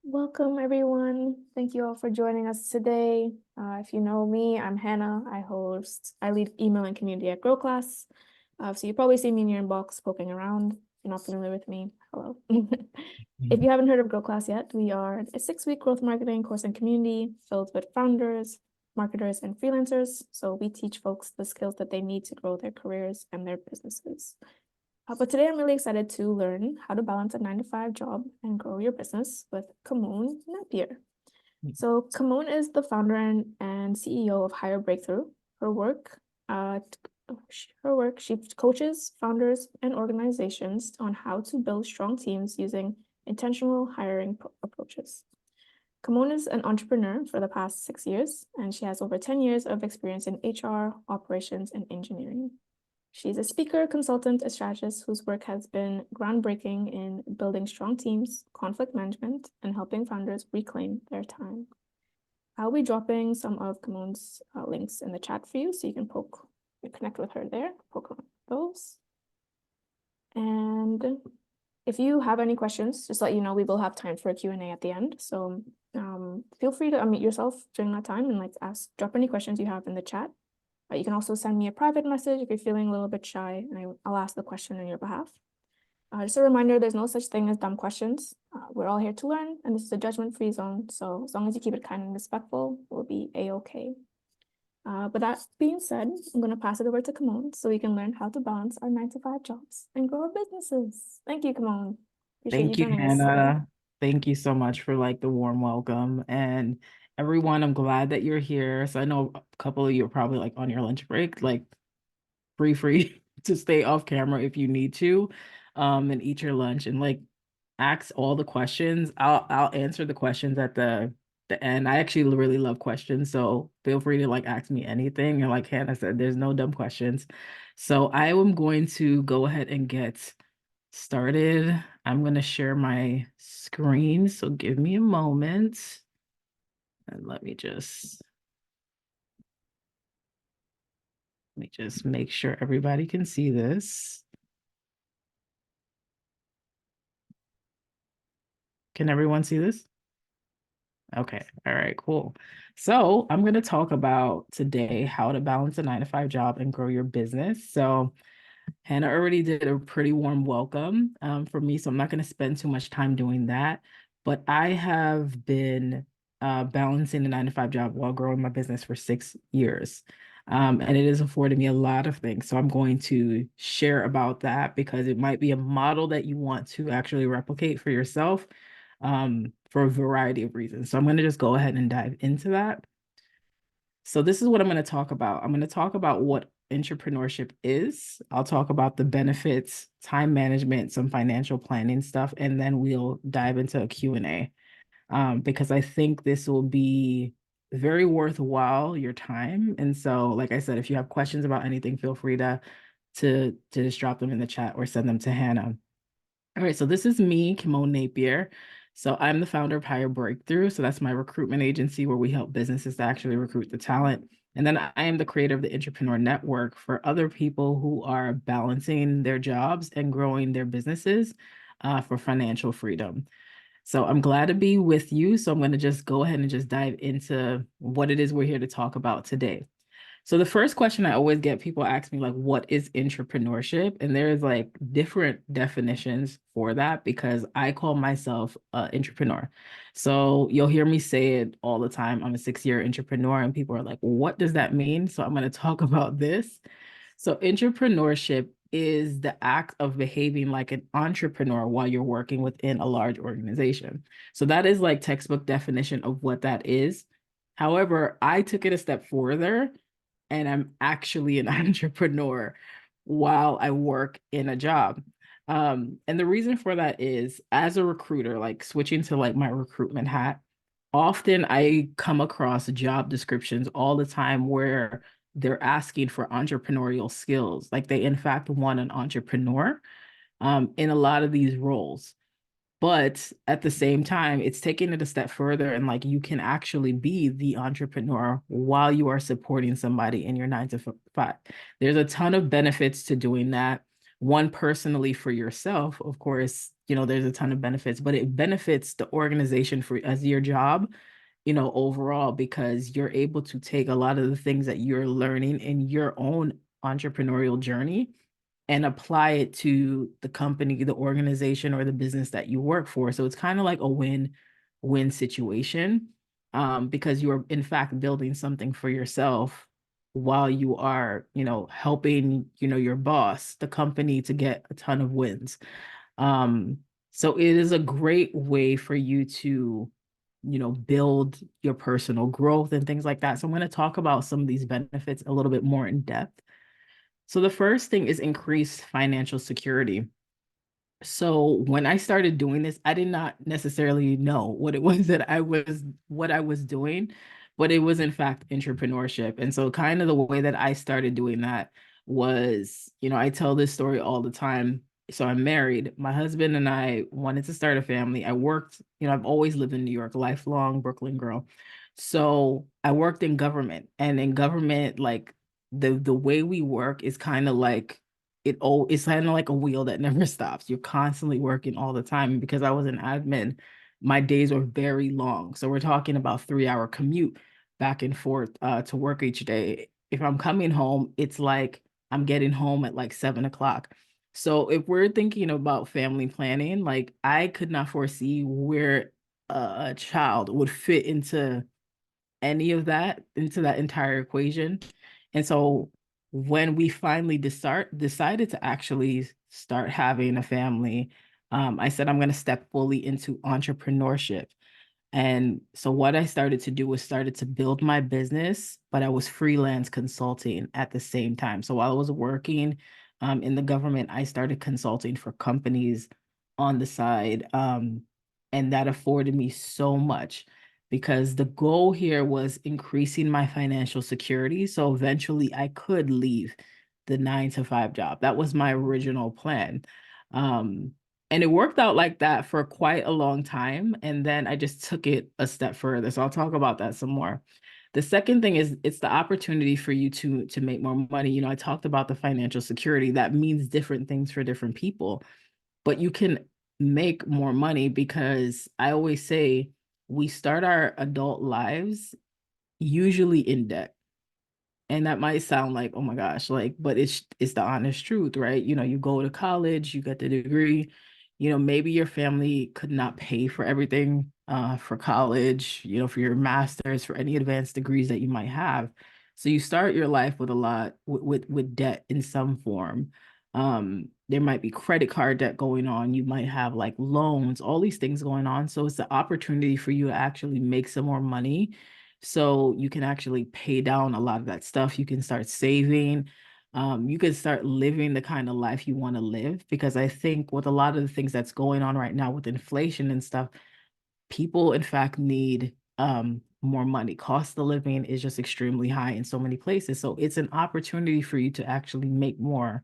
Welcome, everyone. Thank you all for joining us today. If you know me, I'm Hannah. I lead email and community at Growclass. So you probably see me in your inbox poking around. If you're not familiar with me, hello. If you haven't heard of Growclass yet, we are a 6-week growth marketing course and community filled with founders, marketers, and freelancers. So we teach folks the skills that they need to grow their careers and their businesses. But today I'm really excited to learn how to balance a 9-to-5 job and grow your business with Kimone Napier. So Kimone is the founder and CEO of Hire Breakthrough. Her work, she coaches founders and organizations on how to build strong teams using intentional hiring approaches. Kimone is an entrepreneur for the past 6 years, and she has over 10 years of experience in HR, operations, and engineering. She's a speaker, consultant, a strategist whose work has been groundbreaking in building strong teams, conflict management, and helping founders reclaim their time. I'll be dropping some of Kimone's links in the chat for you, so you can connect with her there, poke on those. And if you have any questions, just let you know we will have time for a Q&A at the end. So feel free to unmute yourself during that time and drop any questions you have in the chat. You can also send me a private message if you're feeling a little bit shy, and I'll ask the question on your behalf. Just a reminder, there's no such thing as dumb questions. We're all here to learn, and this is a judgment-free zone, so as long as you keep it kind and respectful, we'll be a-okay. But that being said, I'm going to pass it over to Kimone so we can learn how to balance our 9-to-5 jobs and grow our businesses. Thank you, Kimone. Appreciate you joining us today. Hannah. Thank you so much for the warm welcome. And everyone, I'm glad that you're here. So I know a couple of you are probably on your lunch break, free to stay off camera if you need to, and eat your lunch and ask all the questions. I'll answer the questions at the end. I actually really love questions, so feel free to ask me anything. And like Hannah said, there's no dumb questions. So I am going to go ahead and get started. I'm going to share my screen, so give me a moment. And let me just make sure everybody can see this. Can everyone see this? Okay. All right, cool. So I'm going to talk about today how to balance a 9-to-5 job and grow your business. So Hannah already did a pretty warm welcome for me, so I'm not going to spend too much time doing that. But I have been balancing a 9-to-5 job while growing my business for 6 years. And it has afforded me a lot of things. So I'm going to share about that because it might be a model that you want to actually replicate for yourself for a variety of reasons. So I'm going to just go ahead and dive into that. So this is what I'm going to talk about. I'm going to talk about what entrepreneurship is. I'll talk about the benefits, time management, some financial planning stuff, and then we'll dive into a Q&A because I think this will be very worthwhile your time. And so, like I said, if you have questions about anything, feel free to just drop them in the chat or send them to Hannah. All right, so this is me, Kimone Napier. So I'm the founder of Hire Breakthrough. So that's my recruitment agency where we help businesses to actually recruit the talent. And then I am the creator of the Entrepreneur Network for other people who are balancing their jobs and growing their businesses for financial freedom. So I'm glad to be with you. So I'm going to just go ahead and just dive into what it is we're here to talk about today. So the first question I always get, people ask me what is entrepreneurship? And there's different definitions for that because I call myself an entrepreneur. So you'll hear me say it all the time. I'm a 6-year entrepreneur and people are like, what does that mean? So I'm going to talk about this. So entrepreneurship is the act of behaving like an entrepreneur while you're working within a large organization. So that is textbook definition of what that is. However, I took it a step further and I'm actually an entrepreneur while I work in a job. And the reason for that is as a recruiter, switching to my recruitment hat, often I come across job descriptions all the time where they're asking for entrepreneurial skills. They in fact want an entrepreneur in a lot of these roles. But at the same time, it's taking it a step further and you can actually be the entrepreneur while you are supporting somebody in your 9-to-5. There's a ton of benefits to doing that. One, personally for yourself, of course, there's a ton of benefits, but it benefits the organization for as your job, overall, because you're able to take a lot of the things that you're learning in your own entrepreneurial journey and apply it to the company, the organization, or the business that you work for. So it's kind of like a win-win situation, because you are in fact building something for yourself while you are, helping, your boss, the company, to get a ton of wins. Um, so it is a great way for you to, build your personal growth and things like that. So I'm going to talk about some of these benefits a little bit more in depth. So the first thing is increased financial security. So when I started doing this, I did not necessarily know what it was what I was doing, but it was in fact entrepreneurship. And so kind of the way that I started doing that was, I tell this story all the time. So I'm married. My husband and I wanted to start a family. I worked, I've always lived in New York, lifelong Brooklyn girl. So I worked in government, and in government, like the way we work is kind of like it's kind of like a wheel that never stops. You're constantly working all the time. And because I was an admin, my days were very long. So we're talking about 3 hour commute back and forth to work each day. If I'm coming home, it's like I'm getting home at like 7 o'clock. So if we're thinking about family planning, like I could not foresee where a child would fit into any of that, into that entire equation. And so when we finally decided to actually start having a family, I said, I'm going to step fully into entrepreneurship. And so what I started to do was started to build my business, but I was freelance consulting at the same time. So while I was working in the government, I started consulting for companies on the side. And that afforded me so much, because the goal here was increasing my financial security. So eventually I could leave the 9 to 5 job. That was my original plan. Um, and it worked out like that for quite a long time. And then I just took it a step further. So I'll talk about that some more. The second thing is it's the opportunity for you to make more money. I talked about the financial security. That means different things for different people, but you can make more money because I always say we start our adult lives usually in debt. And that might sound like, oh my gosh, like, but it's the honest truth, right? You go to college, you get the degree, maybe your family could not pay for everything for college, for your master's, for any advanced degrees that you might have. So you start your life with a lot with debt in some form. There might be credit card debt going on. You might have like loans, all these things going on. So it's the opportunity for you to actually make some more money, so you can actually pay down a lot of that stuff. You can start saving. You can start living the kind of life you want to live. Because I think with a lot of the things that's going on right now with inflation and stuff, people in fact need more money. Cost of living is just extremely high in so many places. So it's an opportunity for you to actually make more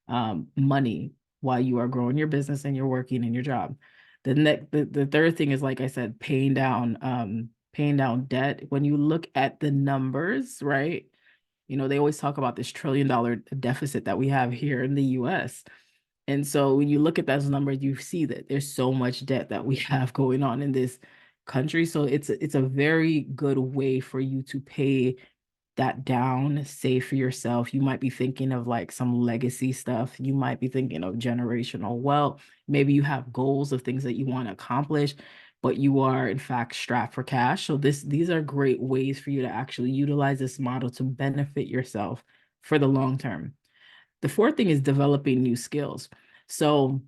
money while you are growing your business and you're working in your job. The third thing is, like I said, paying down debt. When you look at the numbers, right? They always talk about this $1 trillion deficit that we have here in the US. And so when you look at those numbers, you see that there's so much debt that we have going on in this country. So it's a very good way for you to pay that down, save for yourself. You might be thinking of like some legacy stuff. You might be thinking of generational wealth. Maybe you have goals of things that you want to accomplish, but you are in fact strapped for cash. So these are great ways for you to actually utilize this model to benefit yourself for the long term. The fourth thing is developing new skills. So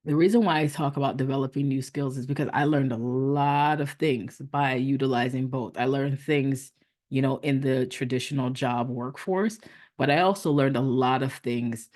the reason why I talk about developing new skills is because I learned a lot of things by utilizing both. I learned things, in the traditional job workforce, but I also learned a lot of things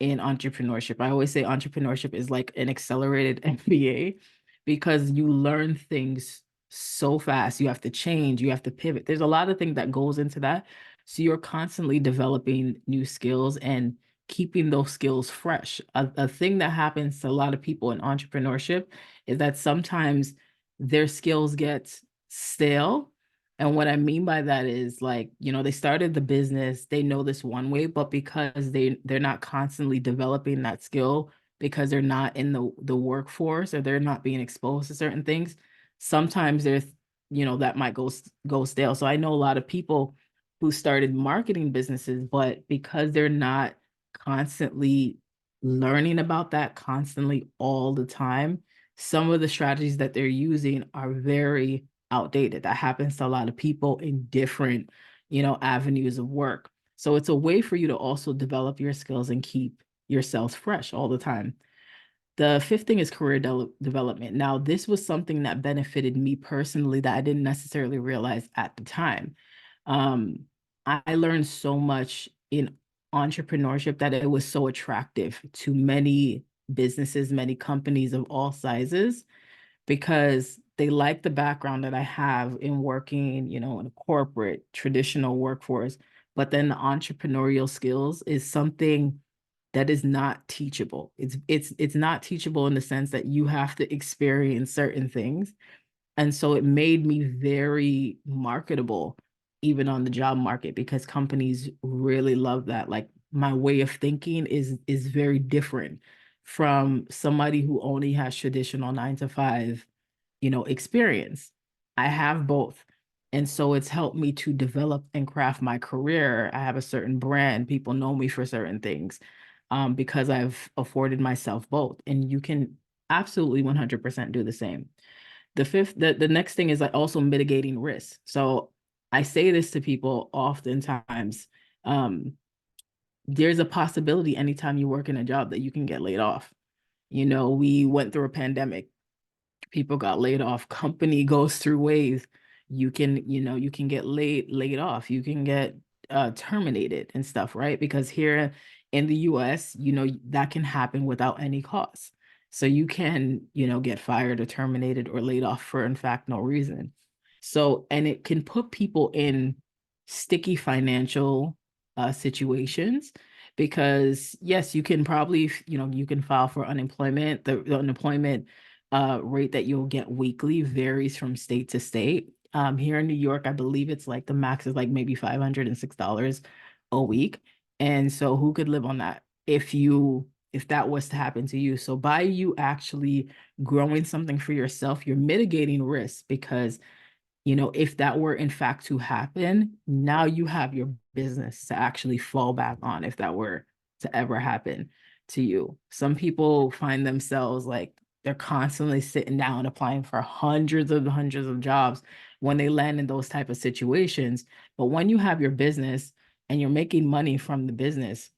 in entrepreneurship. I always say entrepreneurship is like an accelerated MBA, because you learn things so fast. You have to change, you have to pivot. There's a lot of things that goes into that. So you're constantly developing new skills and keeping those skills fresh. A thing that happens to a lot of people in entrepreneurship is that sometimes their skills get stale. And what I mean by that is, like, they started the business, they know this one way, but because they're not constantly developing that skill because they're not in the workforce or they're not being exposed to certain things, sometimes there's, that might go stale. So I know a lot of people who started marketing businesses, but because they're not constantly learning about that constantly all the time, some of the strategies that they're using are very outdated. That happens to a lot of people in different, avenues of work. So it's a way for you to also develop your skills and keep yourself fresh all the time. The fifth thing is career development. Now, this was something that benefited me personally that I didn't necessarily realize at the time. Um, I learned so much in entrepreneurship that it was so attractive to many businesses, many companies of all sizes, because they like the background that I have in working, in a corporate traditional workforce. But then the entrepreneurial skills is something that is not teachable. It's not teachable in the sense that you have to experience certain things. And so it made me very marketable, even on the job market, because companies really love that. Like, my way of thinking is very different from somebody who only has traditional 9 to 5, experience. I have both. And so it's helped me to develop and craft my career. I have a certain brand. People know me for certain things, because I've afforded myself both. And you can absolutely 100% do the same. The next thing is like also mitigating risk. So I say this to people oftentimes. There's a possibility anytime you work in a job that you can get laid off. We went through a pandemic, people got laid off, company goes through waves. You can get laid off, you can get terminated and stuff, right? Because here in the US, that can happen without any cause. So you can, get fired or terminated or laid off for, in fact, no reason. So, and it can put people in sticky financial situations, because yes, you can probably, you can file for unemployment. The unemployment rate that you'll get weekly varies from state to state. Here in New York, I believe it's like the max is like maybe $506 a week. And so who could live on that if that was to happen to you? So by you actually growing something for yourself, you're mitigating risk, because if that were in fact to happen, now you have your business to actually fall back on if that were to ever happen to you. Some people find themselves like they're constantly sitting down applying for hundreds of jobs when they land in those type of situations. But when you have your business and you're making money from the business,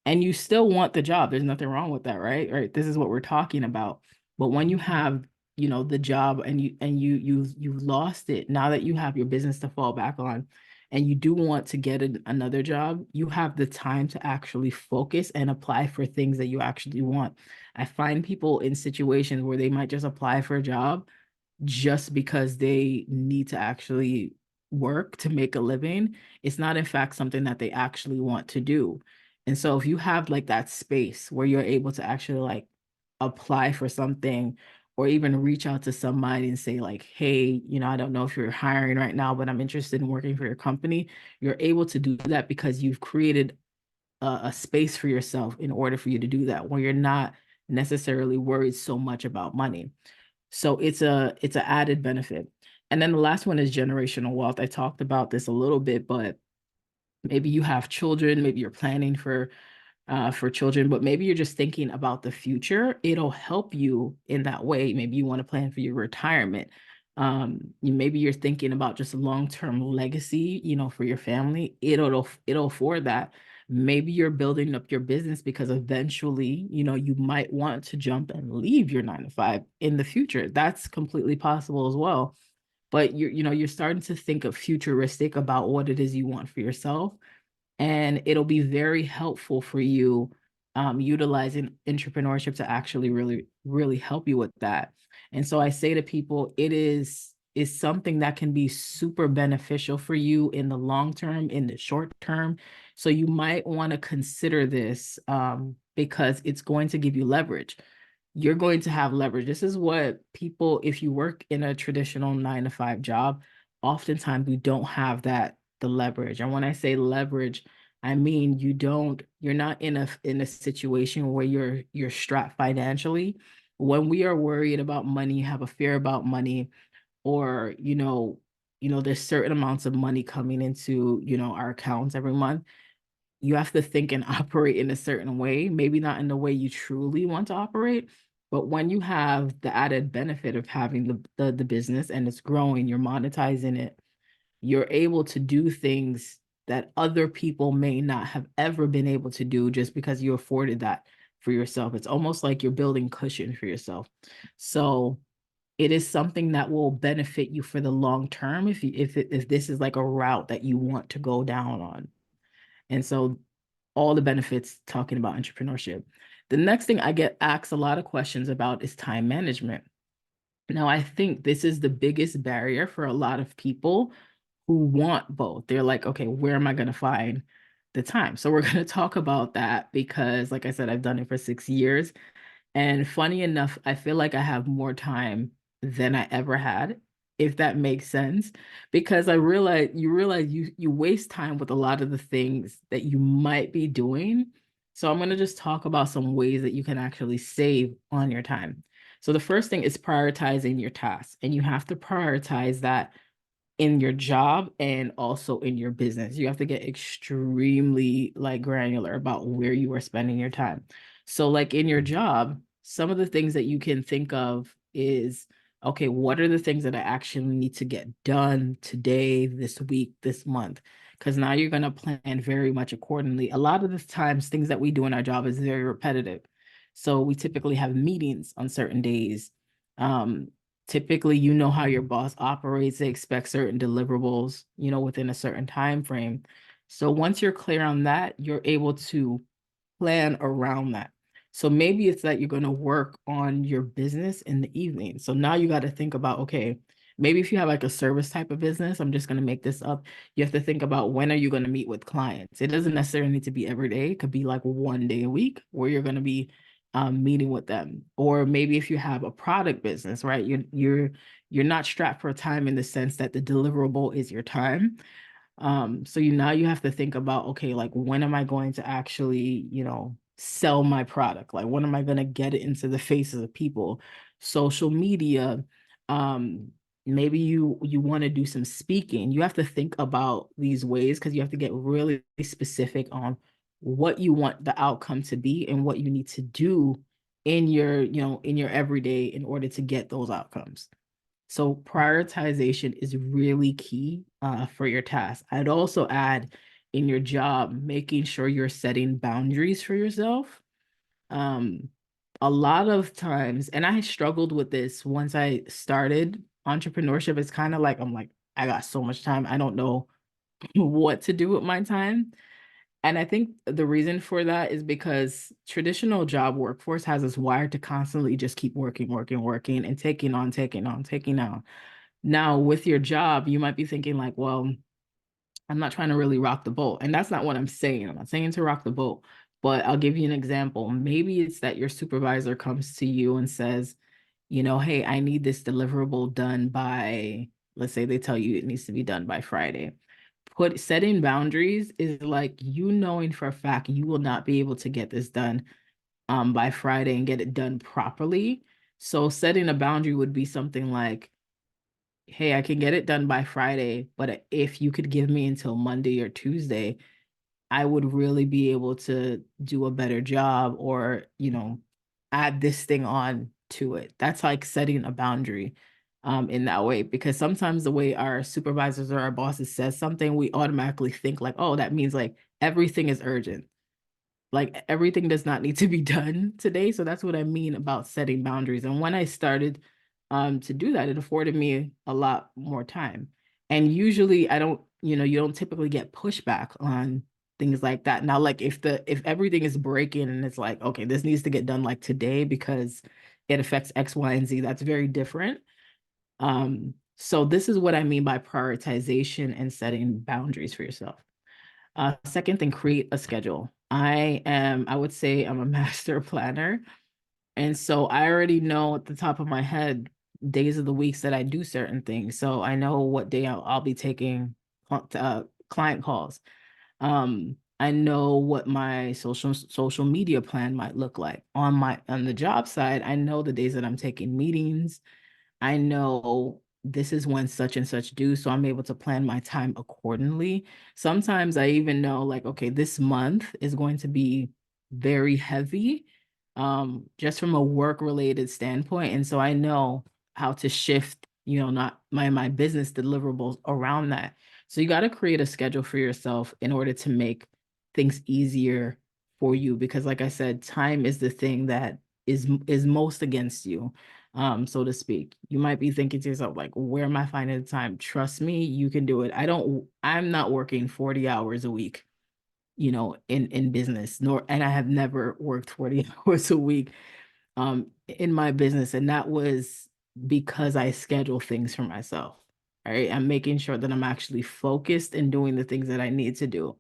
and you still want the job, there's nothing wrong with that, right? Right. This is what we're talking about. But when you have, the job, and you've lost it, now that you have your business to fall back on, and you do want to get another job, you have the time to actually focus and apply for things that you actually want. I find people in situations where they might just apply for a job just because they need to actually work to make a living. It's not, in fact, something that they actually want to do. And so if you have like that space where you're able to actually like apply for something, or even reach out to somebody and say like, hey, I don't know if you're hiring right now, but I'm interested in working for your company. You're able to do that because you've created a space for yourself in order for you to do that, where you're not necessarily worried so much about money. So it's a added benefit. And then the last one is generational wealth. I talked about this a little bit, but maybe you have children, maybe you're planning for children, but maybe you're just thinking about the future. It'll help you in that way. Maybe you want to plan for your retirement. Maybe you're thinking about just a long-term legacy, for your family. It'll afford that. Maybe you're building up your business because eventually, you might want to jump and leave your 9 to 5 in the future. That's completely possible as well. But you're starting to think of futuristic about what it is you want for yourself, and it'll be very helpful for you, utilizing entrepreneurship to actually really, really help you with that. And so I say to people, it is something that can be super beneficial for you in the long term, in the short term. So you might want to consider this, because it's going to give you leverage. You're going to have leverage. This is what people, if you work in a traditional 9 to 5 job, oftentimes we don't have the leverage. And when I say leverage, I mean, you're not in a situation where you're strapped financially. When we are worried about money, have a fear about money, or there's certain amounts of money coming into, our accounts every month, you have to think and operate in a certain way, maybe not in the way you truly want to operate. But when you have the added benefit of having the business and it's growing, you're monetizing it, you're able to do things that other people may not have ever been able to do just because you afforded that for yourself. It's almost like you're building cushion for yourself. So it is something that will benefit you for the long term if this is like a route that you want to go down on. And so all the benefits talking about entrepreneurship. The next thing I get asked a lot of questions about is time management. Now, I think this is the biggest barrier for a lot of people who want both. They're like, okay, where am I going to find the time? So we're going to talk about that because, like I said, I've done it for 6 years. And funny enough, I feel like I have more time than I ever had, if that makes sense. Because you realize you waste time with a lot of the things that you might be doing. So I'm going to just talk about some ways that you can actually save on your time. So the first thing is prioritizing your tasks, and you have to prioritize that in your job and also in your business. You have to get extremely like granular about where you are spending your time. So like in your job, some of the things that you can think of is, okay, what are the things that I actually need to get done today, this week, this month? Because now you're going to plan very much accordingly. A lot of the times, things that we do in our job is very repetitive. So we typically have meetings on certain days. Um, Typically, how your boss operates. They expect certain deliverables, within a certain time frame. So once you're clear on that, you're able to plan around that. So maybe it's that you're going to work on your business in the evening. So now you got to think about, okay, maybe if you have like a service type of business, I'm just going to make this up. You have to think about, when are you going to meet with clients? It doesn't necessarily need to be every day. It could be like one day a week where you're going to be meeting with them. Or maybe if you have a product business, right? You're not strapped for time in the sense that the deliverable is your time. So now you have to think about, okay, like when am I going to actually, sell my product? Like when am I going to get it into the faces of people? Social media, um, maybe you want to do some speaking. You have to think about these ways because you have to get really specific on what you want the outcome to be and what you need to do in your everyday in order to get those outcomes. So prioritization is really key for your task. I'd also add in your job, making sure you're setting boundaries for yourself. Um, a lot of times, and I struggled with this once I started entrepreneurship. It's kind of like, I'm like, I got so much time. I don't know what to do with my time. And I think the reason for that is because traditional job workforce has us wired to constantly just keep working, working, working, and taking on, taking on, taking on. Now, with your job, you might be thinking like, well, I'm not trying to really rock the boat. And that's not what I'm saying. I'm not saying to rock the boat, but I'll give you an example. Maybe it's that your supervisor comes to you and says, hey, I need this deliverable done by, let's say they tell you it needs to be done by Friday. Setting boundaries is like you knowing for a fact you will not be able to get this done by Friday and get it done properly. So setting a boundary would be something like, hey, I can get it done by Friday, but if you could give me until Monday or Tuesday, I would really be able to do a better job or, add this thing on to it. That's like setting a boundary in that way, because sometimes the way our supervisors or our bosses says something, we automatically think like, oh, that means like everything is urgent. Like everything does not need to be done today. So that's what I mean about setting boundaries. And when I started to do that, it afforded me a lot more time. And usually I don't, you don't typically get pushback on things like that. Now, like if everything is breaking and it's like, okay, this needs to get done like today because it affects X, Y, and Z, that's very different. So this is what I mean by prioritization and setting boundaries for yourself. Second thing, create a schedule. I would say I'm a master planner. And so I already know at the top of my head days of the weeks that I do certain things. So I know what day I'll be taking client calls. I know what my social media plan might look like. On the job side, I know the days that I'm taking meetings. I know this is when such and such do, so I'm able to plan my time accordingly. Sometimes I even know, like, okay, this month is going to be very heavy, just from a work related standpoint. And so I know how to shift, not my business deliverables around that. So you got to create a schedule for yourself in order to make things easier for you, because like I said, time is the thing that is most against you, so to speak. You might be thinking to yourself, like, where am I finding the time? Trust me, you can do it. I'm not working 40 hours a week, in business, and I have never worked 40 hours a week, in my business. And that was because I schedule things for myself. Right. I'm making sure that I'm actually focused and doing the things that I need to do.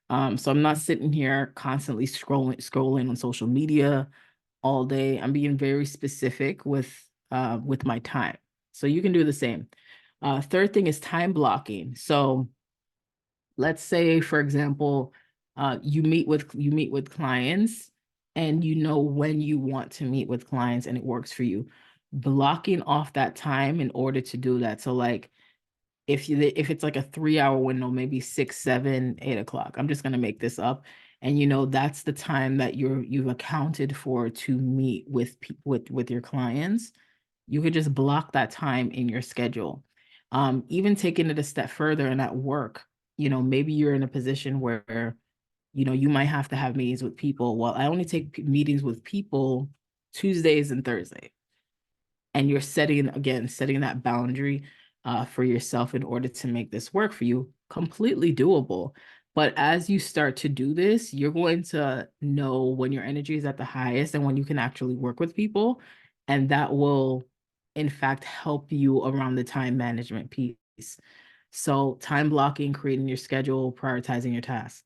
So I'm not sitting here constantly scrolling on social media all day. I'm being very specific with my time. So you can do the same. Third thing is time blocking. So let's say, for example, you meet with clients, and you know when you want to meet with clients and it works for you. Blocking off that time in order to do that. So like if it's like a 3 hour window, maybe 6, 7, 8 o'clock, I'm just going to make this up. And that's the time that you've accounted for to meet with your clients. You could just block that time in your schedule. Even taking it a step further, and at work, maybe you're in a position where, you might have to have meetings with people. Well, I only take meetings with people Tuesdays and Thursdays, and you're setting that boundary for yourself in order to make this work for you. Completely doable. But as you start to do this, you're going to know when your energy is at the highest and when you can actually work with people. And that will, in fact, help you around the time management piece. So time blocking, creating your schedule, prioritizing your tasks.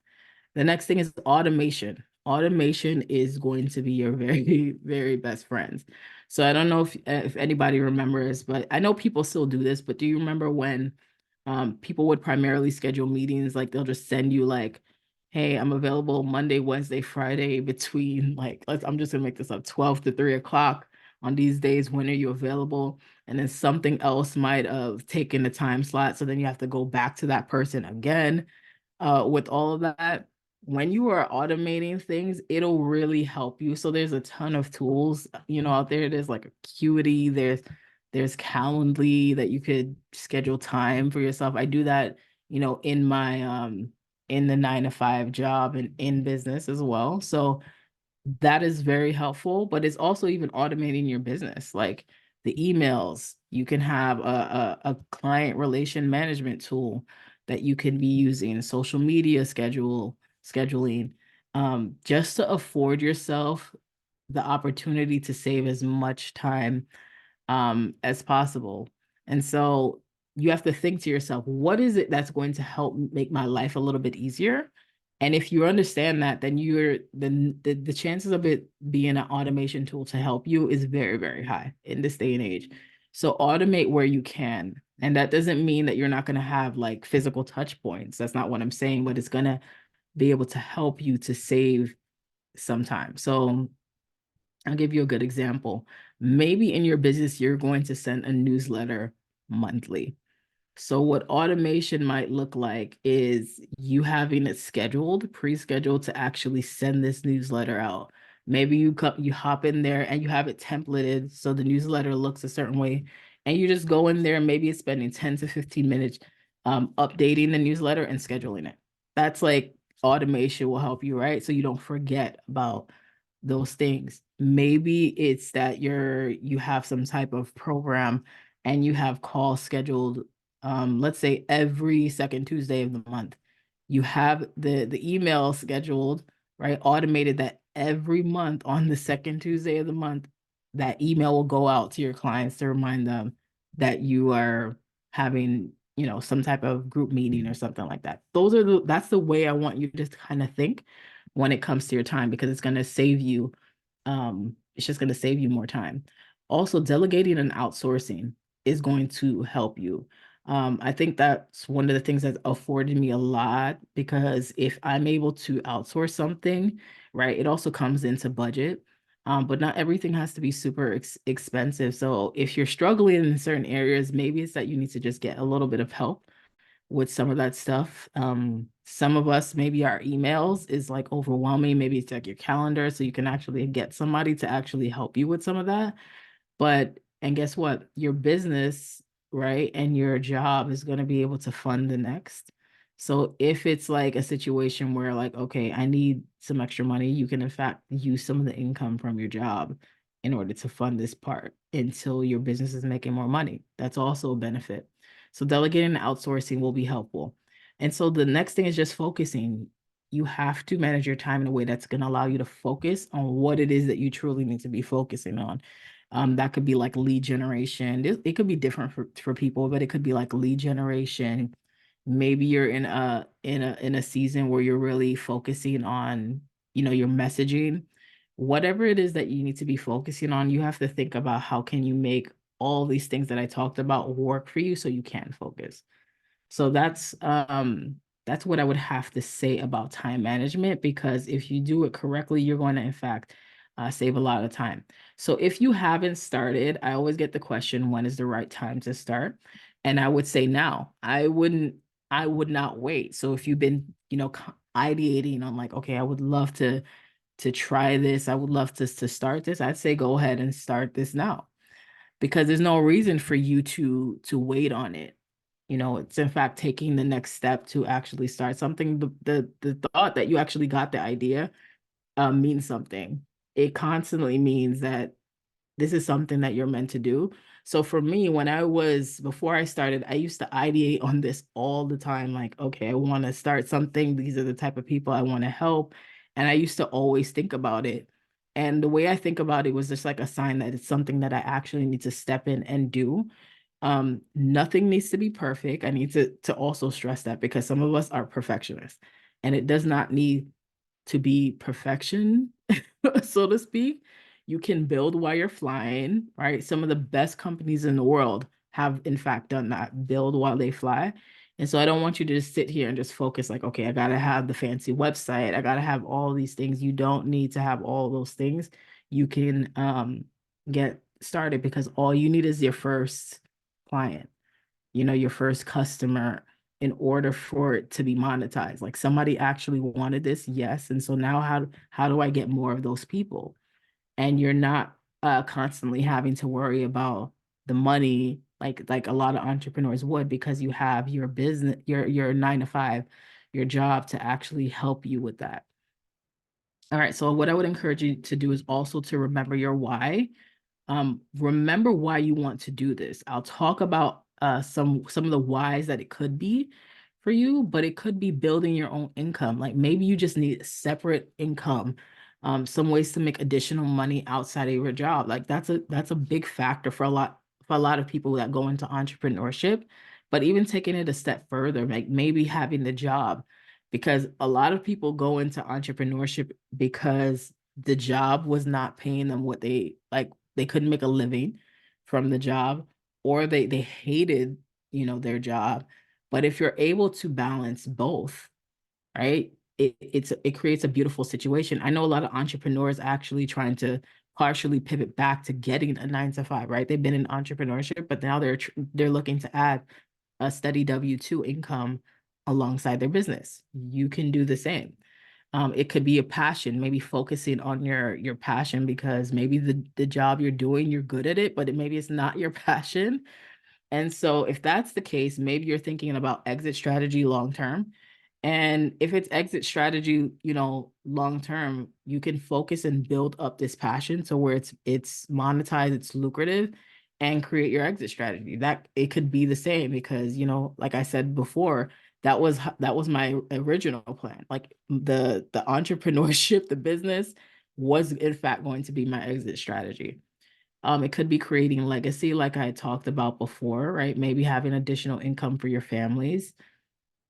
The next thing is automation. Automation is going to be your very, very best friend. So I don't know if anybody remembers, but I know people still do this, but do you remember when people would primarily schedule meetings? Like they'll just send you like, hey, I'm available Monday, Wednesday, Friday between like, I'm just gonna make this up, 12 to 3 o'clock on these days. When are you available? And then something else might have taken the time slot. So then you have to go back to that person again. With all of that, when you are automating things, it'll really help you. So there's a ton of tools, out there. There's like Acuity, there's Calendly that you could schedule time for yourself. I do that, in my in the 9 to 5 job and in business as well. So that is very helpful, but it's also even automating your business, like the emails. You can have a client relation management tool that you can be using, social media scheduling, just to afford yourself the opportunity to save as much time as possible. And so you have to think to yourself, what is it that's going to help make my life a little bit easier? And if you understand that, then the chances of it being an automation tool to help you is very, very high in this day and age. So automate where you can. And that doesn't mean that you're not going to have like physical touch points. That's not what I'm saying, but it's going to be able to help you to save some time. So I'll give you a good example. Maybe in your business, you're going to send a newsletter monthly. So what automation might look like is you having it pre-scheduled to actually send this newsletter out. Maybe you hop in there and you have it templated so the newsletter looks a certain way, and you just go in there and maybe it's spending 10 to 15 minutes updating the newsletter and scheduling it. That's like automation will help you, right? So you don't forget about those things. Maybe it's that you have some type of program and you have calls scheduled, let's say every second Tuesday of the month. You have the email scheduled, right? Automated, that every month on the second Tuesday of the month, that email will go out to your clients to remind them that you are having, some type of group meeting or something like that. That's the way I want you to just kind of think when it comes to your time, because it's going to save you, it's just going to save you more time. Also, delegating and outsourcing is going to help you. I think that's one of the things that's afforded me a lot because if I'm able to outsource something, right, it also comes into budget. But not everything has to be super expensive. So if you're struggling in certain areas, maybe it's that you need to just get a little bit of help with some of that stuff. Some of us, maybe our emails is like overwhelming. Maybe it's like your calendar, so you can actually get somebody to actually help you with some of that. But, and guess what? Your business, right, and your job is going to be able to fund the next. So if it's like a situation where like, okay, I need some extra money, you can in fact use some of the income from your job in order to fund this part until your business is making more money. That's also a benefit. So delegating and outsourcing will be helpful. And so the next thing is just focusing. You have to manage your time in a way that's going to allow you to focus on what it is that you truly need to be focusing on. That could be like lead generation. It could be different for people, but it could be like lead generation. Maybe you're in a season where you're really focusing on, your messaging. Whatever it is that you need to be focusing on, you have to think about how can you make all these things that I talked about work for you so you can focus. So that's what I would have to say about time management, because if you do it correctly, you're going to in fact save a lot of time. So if you haven't started, I always get the question, when is the right time to start? And I would say now. I would not wait. So if you've been, ideating on like, okay, I would love to try this, I would love to start this, I'd say go ahead and start this now, because there's no reason for you to wait on it. It's in fact taking the next step to actually start something. The thought that you actually got the idea means something. It constantly means that this is something that you're meant to do. So for me, before I started, I used to ideate on this all the time. Like, okay, I want to start something. These are the type of people I want to help. And I used to always think about it. And the way I think about it was just like a sign that it's something that I actually need to step in and do. Nothing needs to be perfect. I need to also stress that, because some of us are perfectionists, and it does not need to be perfection, so to speak. You can build while you're flying, right? Some of the best companies in the world have, in fact, done that, build while they fly. And so I don't want you to just sit here and just focus like, okay, I got to have the fancy website. I got to have all these things. You don't need to have all those things. You can get started, because all you need is your first client, your first customer, in order for it to be monetized. Like somebody actually wanted this, yes. And so now how do I get more of those people? And you're not constantly having to worry about the money like a lot of entrepreneurs would, because you have your business, your 9 to 5, your job to actually help you with that. All right. So what I would encourage you to do is also to remember your why. Remember why you want to do this. I'll talk about some of the whys that it could be for you, but it could be building your own income. Like maybe you just need separate income, some ways to make additional money outside of your job. Like that's a big factor for a lot of people that go into entrepreneurship. But even taking it a step further, like maybe having the job, because a lot of people go into entrepreneurship because the job was not paying them what they like. They couldn't make a living from the job, or they hated, their job. But if you're able to balance both, right, it creates a beautiful situation. I know a lot of entrepreneurs actually trying to partially pivot back to getting a 9 to 5, right? They've been in entrepreneurship, but now they're looking to add a steady W-2 income alongside their business. You can do the same. It could be a passion, maybe focusing on your passion, because maybe the job you're doing, you're good at it, but maybe it's not your passion. And so if that's the case, maybe you're thinking about exit strategy long term. And if it's exit strategy, long term, you can focus and build up this passion to where it's monetized, it's lucrative, and create your exit strategy. That it could be the same, because, like I said before, that was my original plan. Like the entrepreneurship, the business was in fact going to be my exit strategy. It could be creating legacy, like I talked about before, right? Maybe having additional income for your families.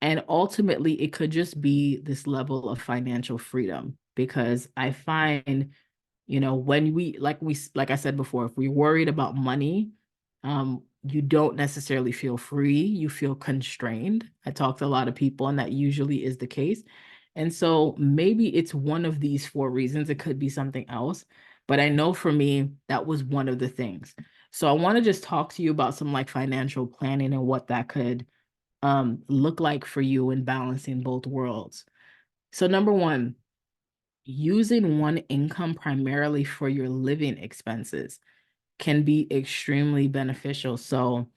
And ultimately, it could just be this level of financial freedom, because I find, when like I said before, if we're worried about money, you don't necessarily feel free, you feel constrained. I talk to a lot of people, and that usually is the case. And so maybe it's one of these four reasons. It could be something else, but I know for me, that was one of the things. So I want to just talk to you about some like financial planning and what that could look like for you in balancing both worlds. So number one, using one income primarily for your living expenses can be extremely beneficial. So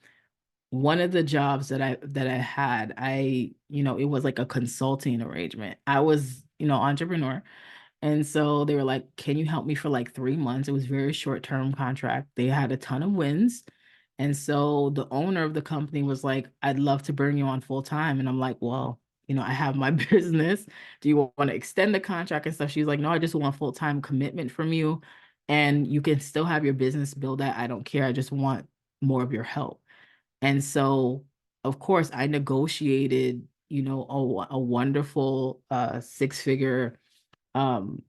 one of the jobs that I had, it was like a consulting arrangement. I was, entrepreneur. And so they were like, can you help me for like 3 months? It was very short-term contract. They had a ton of wins. And so the owner of the company was like, I'd love to bring you on full time. And I'm like, well, I have my business. Do you want to extend the contract and stuff? She's like, no, I just want full-time commitment from you. And you can still have your business build that. I don't care. I just want more of your help. And so, of course, I negotiated, a wonderful six-figure um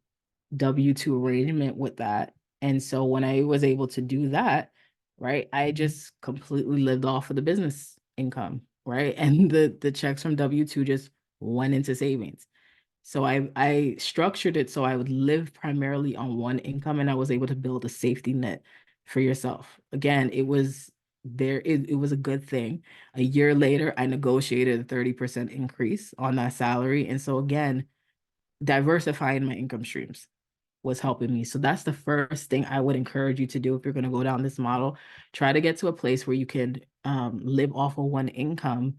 W-2 arrangement with that. And so when I was able to do that, right, I just completely lived off of the business income, right? And the checks from W-2 just went into savings. So I structured it so I would live primarily on one income, and I was able to build a safety net for yourself. Again, it was a good thing. A year later, I negotiated a 30% increase on that salary. And so again, diversifying my income streams was helping me. So that's the first thing I would encourage you to do if you're going to go down this model. Try to get to a place where you can live off of one income.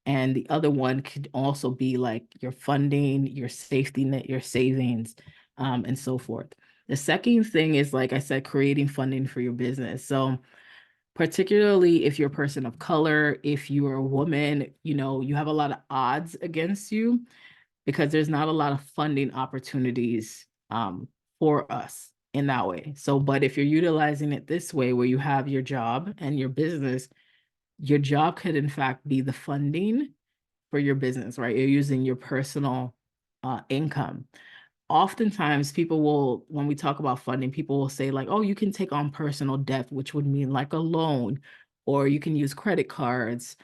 And the other one could also be like your funding, your safety net, your savings, and so forth. The second thing is, like I said, creating funding for your business. So particularly if you're a person of color, if you're a woman, you have a lot of odds against you because there's not a lot of funding opportunities for us in that way. So, but if you're utilizing it this way, where you have your job and your job could in fact be the funding for your business, right? You're using your personal income. Oftentimes people will, when we talk about funding, people will say like, oh, you can take on personal debt, which would mean like a loan, or you can use credit cards,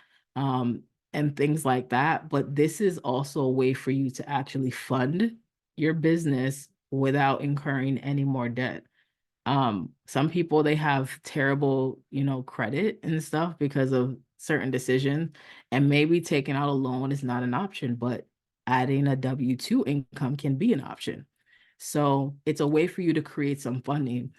and things like that. But this is also a way for you to actually fund your business without incurring any more debt. Some people, they have terrible, credit and stuff because of certain decisions, and maybe taking out a loan is not an option, but adding a W-2 income can be an option. So it's a way for you to create some funding,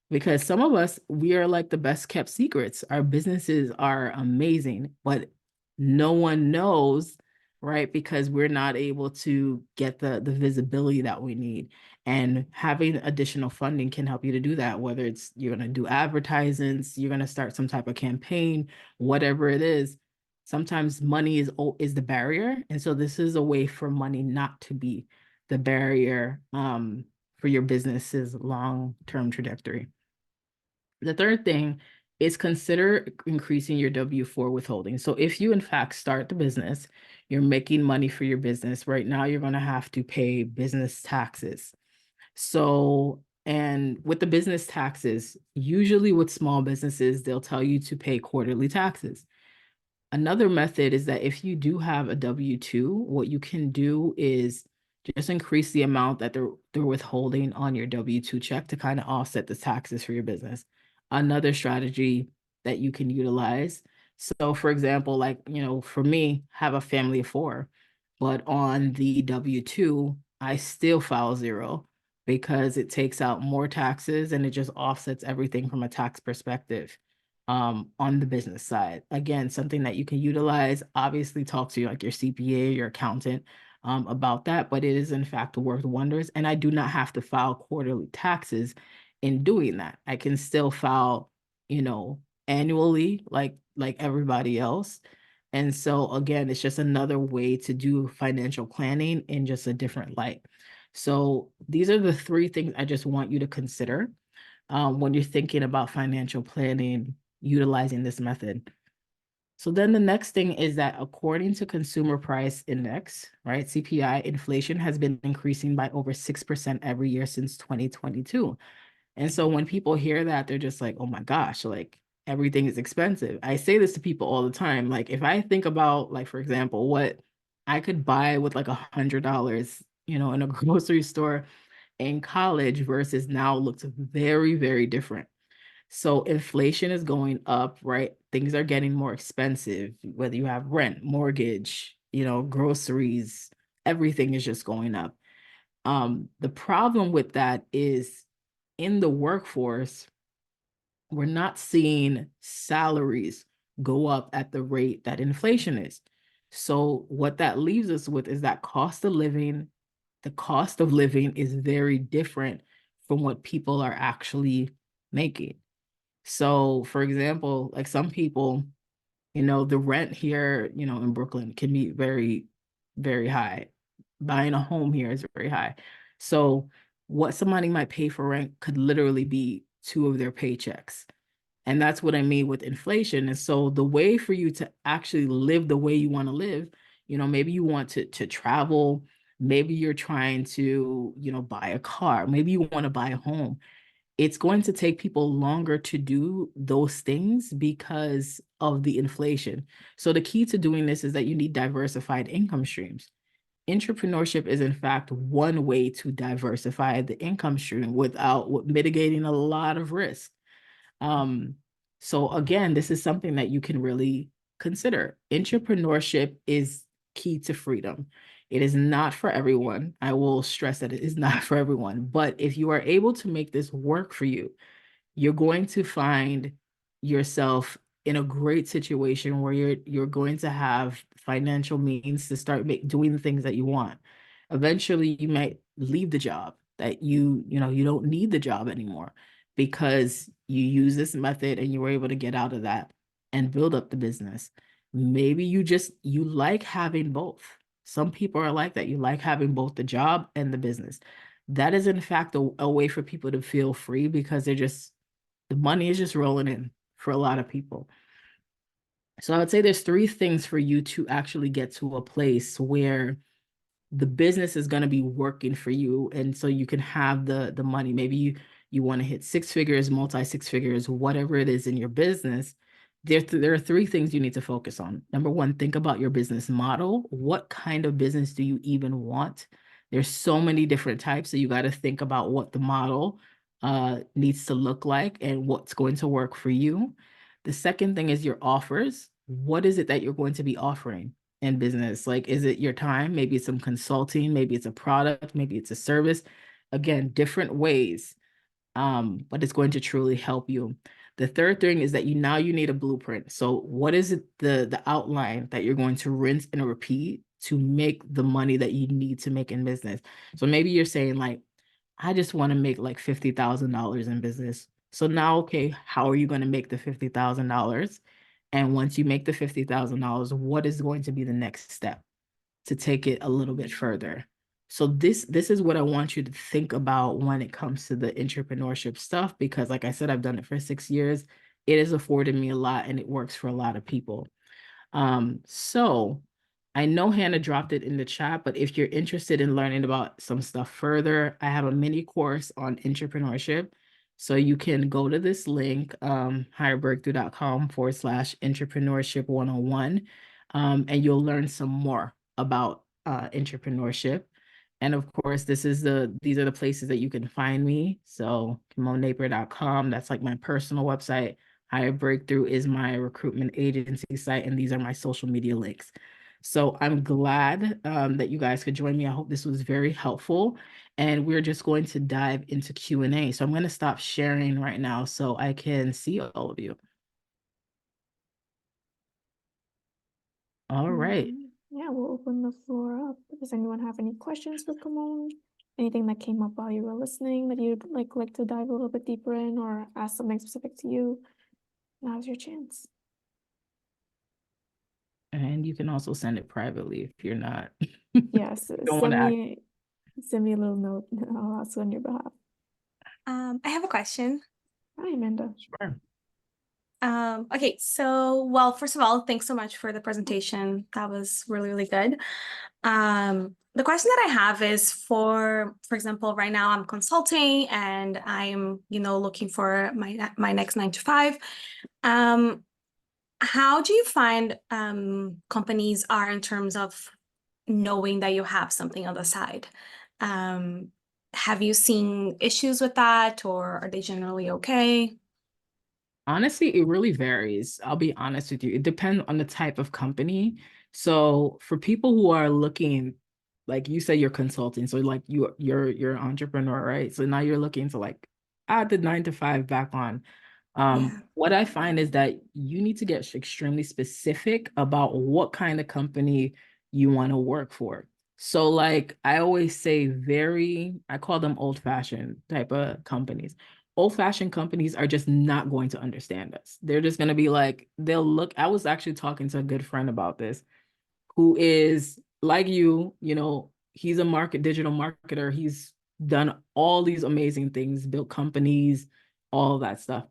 because some of us, we are like the best kept secrets. Our businesses are amazing, but no one knows, right? Because we're not able to get the visibility that we need. And having additional funding can help you to do that, whether it's you're going to do advertisements, you're going to start some type of campaign, whatever it is. Sometimes money is the barrier. And so this is a way for money not to be the barrier for your business's long-term trajectory. The third thing is consider increasing your W-4 withholding. So if you in fact start the business, you're making money for your business. Right now, you're going to have to pay business taxes. So, and with the business taxes, usually with small businesses, they'll tell you to pay quarterly taxes. Another method is that if you do have a W-2, what you can do is just increase the amount that they're withholding on your W-2 check to kind of offset the taxes for your business. Another strategy that you can utilize. So for example, like, for me, have a family of four, but on the W-2, I still file zero because it takes out more taxes and it just offsets everything from a tax perspective on the business side. Again, something that you can utilize. Obviously, talk to like your CPA, your accountant about that, but it is in fact worth wonders. And I do not have to file quarterly taxes in doing that. I can still file, annually like everybody else. And so again, it's just another way to do financial planning in just a different light. So these are the three things I just want you to consider when you're thinking about financial planning utilizing this method. So then the next thing is that according to Consumer Price Index, right, CPI, inflation has been increasing by over 6% every year since 2022. And so when people hear that, they're just like, oh my gosh, like everything is expensive. I say this to people all the time. Like if I think about, like, for example, what I could buy with like $100, you know, in a grocery store in college versus now looks very, very different. So inflation is going up, right? Things are getting more expensive, whether you have rent, mortgage, you know, groceries, everything is just going up. The problem with that is in the workforce, we're not seeing salaries go up at the rate that inflation is. So what that leaves us with is that cost of living, the cost of living is very different from what people are actually making. So for example, like some people, you know, the rent here, you know, in Brooklyn can be very, very high. Buying a home here is very high. So what somebody might pay for rent could literally be two of their paychecks. And that's what I mean with inflation. And so the way for you to actually live the way you want to live, you know, maybe you want to travel, maybe you're trying to, you know, buy a car, maybe you want to buy a home. It's going to take people longer to do those things because of the inflation. So the key to doing this is that you need diversified income streams. Entrepreneurship is in fact one way to diversify the income stream without mitigating a lot of risk. Um, so again, this is something that you can really consider. Entrepreneurship is key to freedom. It is not for everyone. I will stress that it is not for everyone. But if you are able to make this work for you, you're going to find yourself in a great situation where you're going to have financial means to start doing the things that you want. Eventually, you might leave the job that you know you don't need the job anymore because you use this method and you were able to get out of that and build up the business. Maybe you like having both. Some people are like that. You like having both the job and the business. That is in fact a way for people to feel free because the money is just rolling in for a lot of people. So I would say there's three things for you to actually get to a place where the business is going to be working for you, and so you can have the money. Maybe you want to hit six figures, multi six figures, whatever it is in your business. There are three things you need to focus on. Number one, think about your business model. What kind of business do you even want? There's so many different types, so you got to think about what the model needs to look like and what's going to work for you. The second thing is your offers. What is it that you're going to be offering in business? Like, is it your time? Maybe it's some consulting, maybe it's a product, maybe it's a service. Again, different ways, but it's going to truly help you. The third thing is that you need a blueprint. So what is it, the outline that you're going to rinse and repeat to make the money that you need to make in business? So maybe you're saying like, I just want to make like $50,000 in business. So now, okay, how are you going to make the $50,000? And once you make the $50,000, what is going to be the next step to take it a little bit further? So this is what I want you to think about when it comes to the entrepreneurship stuff, because like I said, I've done it for 6 years. It has afforded me a lot and it works for a lot of people. So I know Hannah dropped it in the chat, but if you're interested in learning about some stuff further, I have a mini course on entrepreneurship. So you can go to this link, higherbreakthrough.com/entrepreneurship 101, and you'll learn some more about entrepreneurship. And of course, these are the places that you can find me. So KimoneNapier.com, that's like my personal website. Higher Breakthrough is my recruitment agency site, and these are my social media links. So I'm glad that you guys could join me. I hope this was very helpful. And we're just going to dive into Q&A. So I'm going to stop sharing right now so I can see all of you. All right. Yeah, we'll open the floor up. Does anyone have any questions for Kimone? Anything that came up while you were listening that you'd like to dive a little bit deeper in or ask something specific to you? Now's your chance. And you can also send it privately if you're not. Yes, Don't send want me a little note. I'll ask on your behalf. I have a question. Hi, Amanda. to. Sure. Okay, so, well, first of all, thanks so much for the presentation. That was really, really good. The question that I have is for example, right now I'm consulting and I'm, looking for my next 9 to 5. How do you find companies are in terms of knowing that you have something on the side? Have you seen issues with that, or are they generally okay? Honestly, it really varies. I'll be honest with you. It depends on the type of company. So for people who are looking, like you said, you're consulting. So like you're an entrepreneur, right? So now you're looking to like add the 9 to 5 back on. Yeah. What I find is that you need to get extremely specific about what kind of company you want to work for. So like I always say, I call them old-fashioned type of companies. Old-fashioned companies are just not going to understand us. They're just going to be like, they'll look. I was actually talking to a good friend about this, who is like he's a digital marketer. He's done all these amazing things, built companies, all that stuff.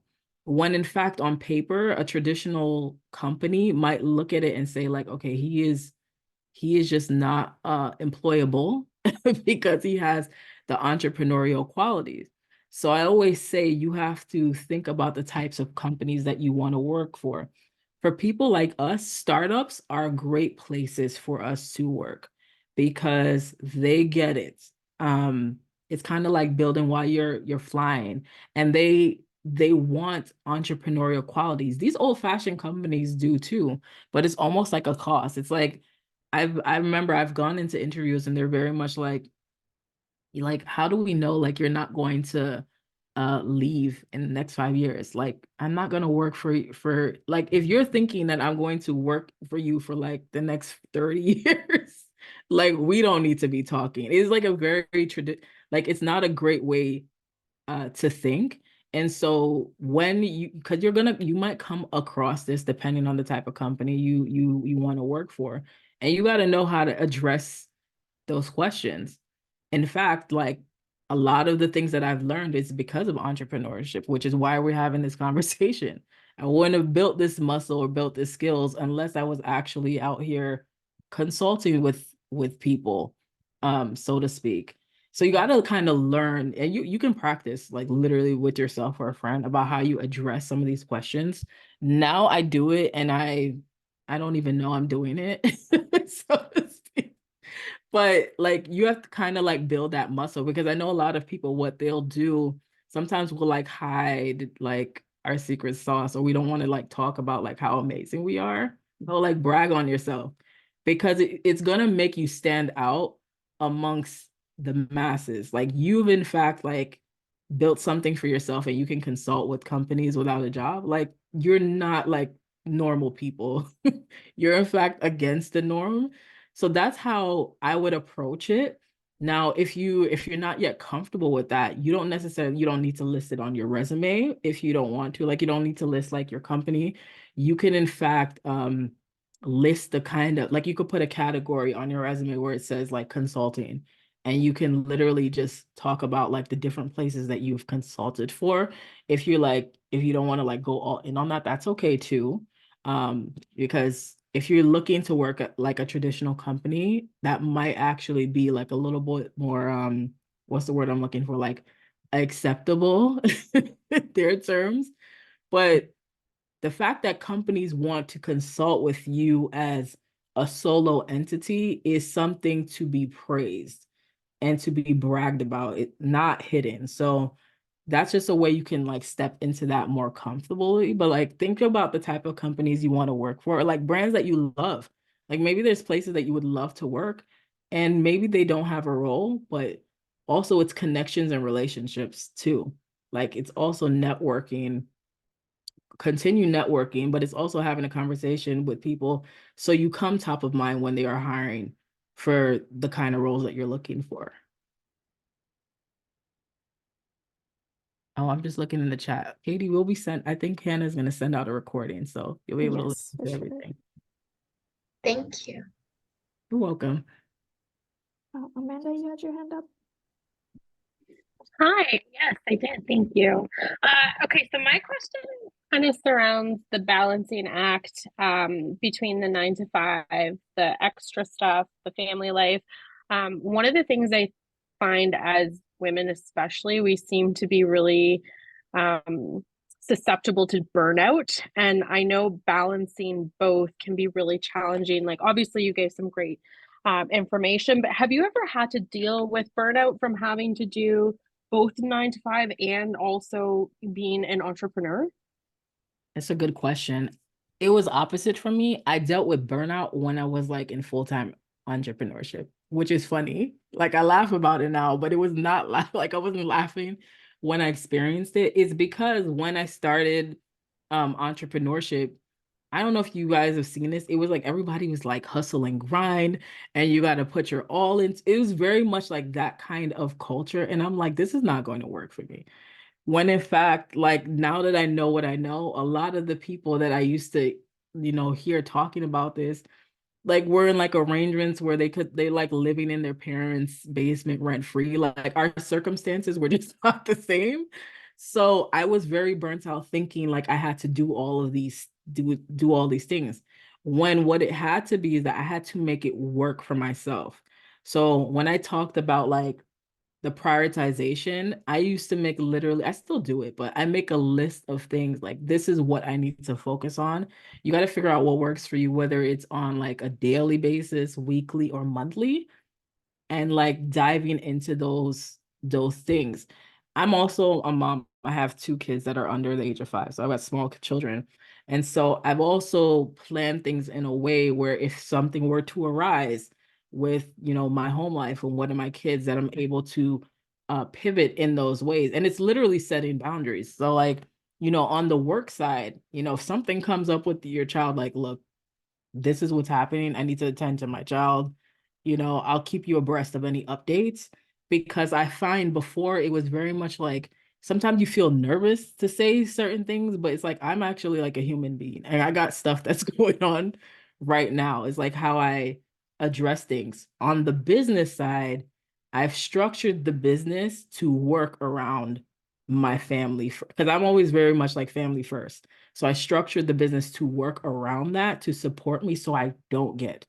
When in fact, on paper, a traditional company might look at it and say, like, okay, he is just not employable because he has the entrepreneurial qualities. So I always say you have to think about the types of companies that you want to work for. For people like us, startups are great places for us to work because they get it. It's kind of like building while you're flying, and they want entrepreneurial qualities. These old-fashioned companies do too, but it's almost like a cost. It's like I remember I've gone into interviews and they're very much like, how do we know like you're not going to leave in the next 5 years? Like, I'm not gonna work for like if you're thinking that I'm going to work for you for like the next 30 years, like we don't need to be talking. It's like a very like it's not a great way to think. And so when because you might come across this depending on the type of company you want to work for, and you got to know how to address those questions. In fact, like a lot of the things that I've learned is because of entrepreneurship, which is why we're having this conversation. I wouldn't have built this muscle or built the skills unless I was actually out here consulting with people, so to speak. So you got to kind of learn, and you can practice like literally with yourself or a friend about how you address some of these questions. Now I do it, and I don't even know I'm doing it, so to speak. But like you have to kind of like build that muscle, because I know a lot of people, what they'll do sometimes we'll like hide like our secret sauce, or we don't want to like talk about like how amazing we are. They'll like brag on yourself because it's gonna make you stand out amongst the masses. Like you've in fact like built something for yourself and you can consult with companies without a job. Like you're not like normal people. You're in fact against the norm. So that's how I would approach it. Now, if you're not yet comfortable with that, you don't need to list it on your resume if you don't want to. Like you don't need to list like your company. You can in fact list the kind of like you could put a category on your resume where it says like consulting, and you can literally just talk about like the different places that you've consulted for. If you don't want to like go all in on that, that's okay too. Because if you're looking to work at like a traditional company, that might actually be like a little bit more what's the word I'm looking for, like acceptable their terms. But the fact that companies want to consult with you as a solo entity is something to be praised and to be bragged about, it not hidden. So that's just a way you can like step into that more comfortably. But like think about the type of companies you want to work for, or like brands that you love. Like maybe there's places that you would love to work and maybe they don't have a role, but also it's connections and relationships too. Like it's also networking, continue networking, but it's also having a conversation with people so you come top of mind when they are hiring for the kind of roles that you're looking for. Oh, I'm just looking in the chat. Katie will be sent. I think Hannah's going to send out a recording, so you'll be able to Yes, listen for to sure. everything. Thank you. You're welcome. Amanda, you had your hand up. Hi, yes, I did. Thank you. Okay, so my question kind of surrounds the balancing act between the 9 to 5, the extra stuff, the family life. One of the things I find as women, especially, we seem to be really susceptible to burnout. And I know balancing both can be really challenging. Like, obviously, you gave some great information, but have you ever had to deal with burnout from having to do both 9 to 5 and also being an entrepreneur? That's a good question. It was opposite for me. I dealt with burnout when I was like in full-time entrepreneurship, which is funny. Like I laugh about it now, but it was not like I wasn't laughing when I experienced it. It's because when I started entrepreneurship, I don't know if you guys have seen this. It was like everybody was like hustle and grind, and you got to put your all in. It was very much like that kind of culture. And I'm like, this is not going to work for me. When in fact, like now that I know what I know, a lot of the people that I used to, hear talking about this, like were in like arrangements where they like living in their parents' basement rent free. Like our circumstances were just not the same. So I was very burnt out thinking like I had to do all of these, do all these things. When what it had to be is that I had to make it work for myself. So when I talked about like the prioritization, I used to make literally, I still do it, but I make a list of things like this is what I need to focus on. You got to figure out what works for you, whether it's on like a daily basis, weekly, or monthly, and like diving into those things. I'm also a mom. I have 2 kids that are under the age of 5, so I've got small children. And so I've also planned things in a way where if something were to arise with, my home life and one of my kids, that I'm able to pivot in those ways. And it's literally setting boundaries. So like, on the work side, if something comes up with your child, like, look, this is what's happening. I need to attend to my child. I'll keep you abreast of any updates, because I find before it was very much like sometimes you feel nervous to say certain things, but it's like I'm actually like a human being and I got stuff that's going on right now. It's like how I address things. On the business side, I've structured the business to work around my family because I'm always very much like family first. So I structured the business to work around that to support me so I don't get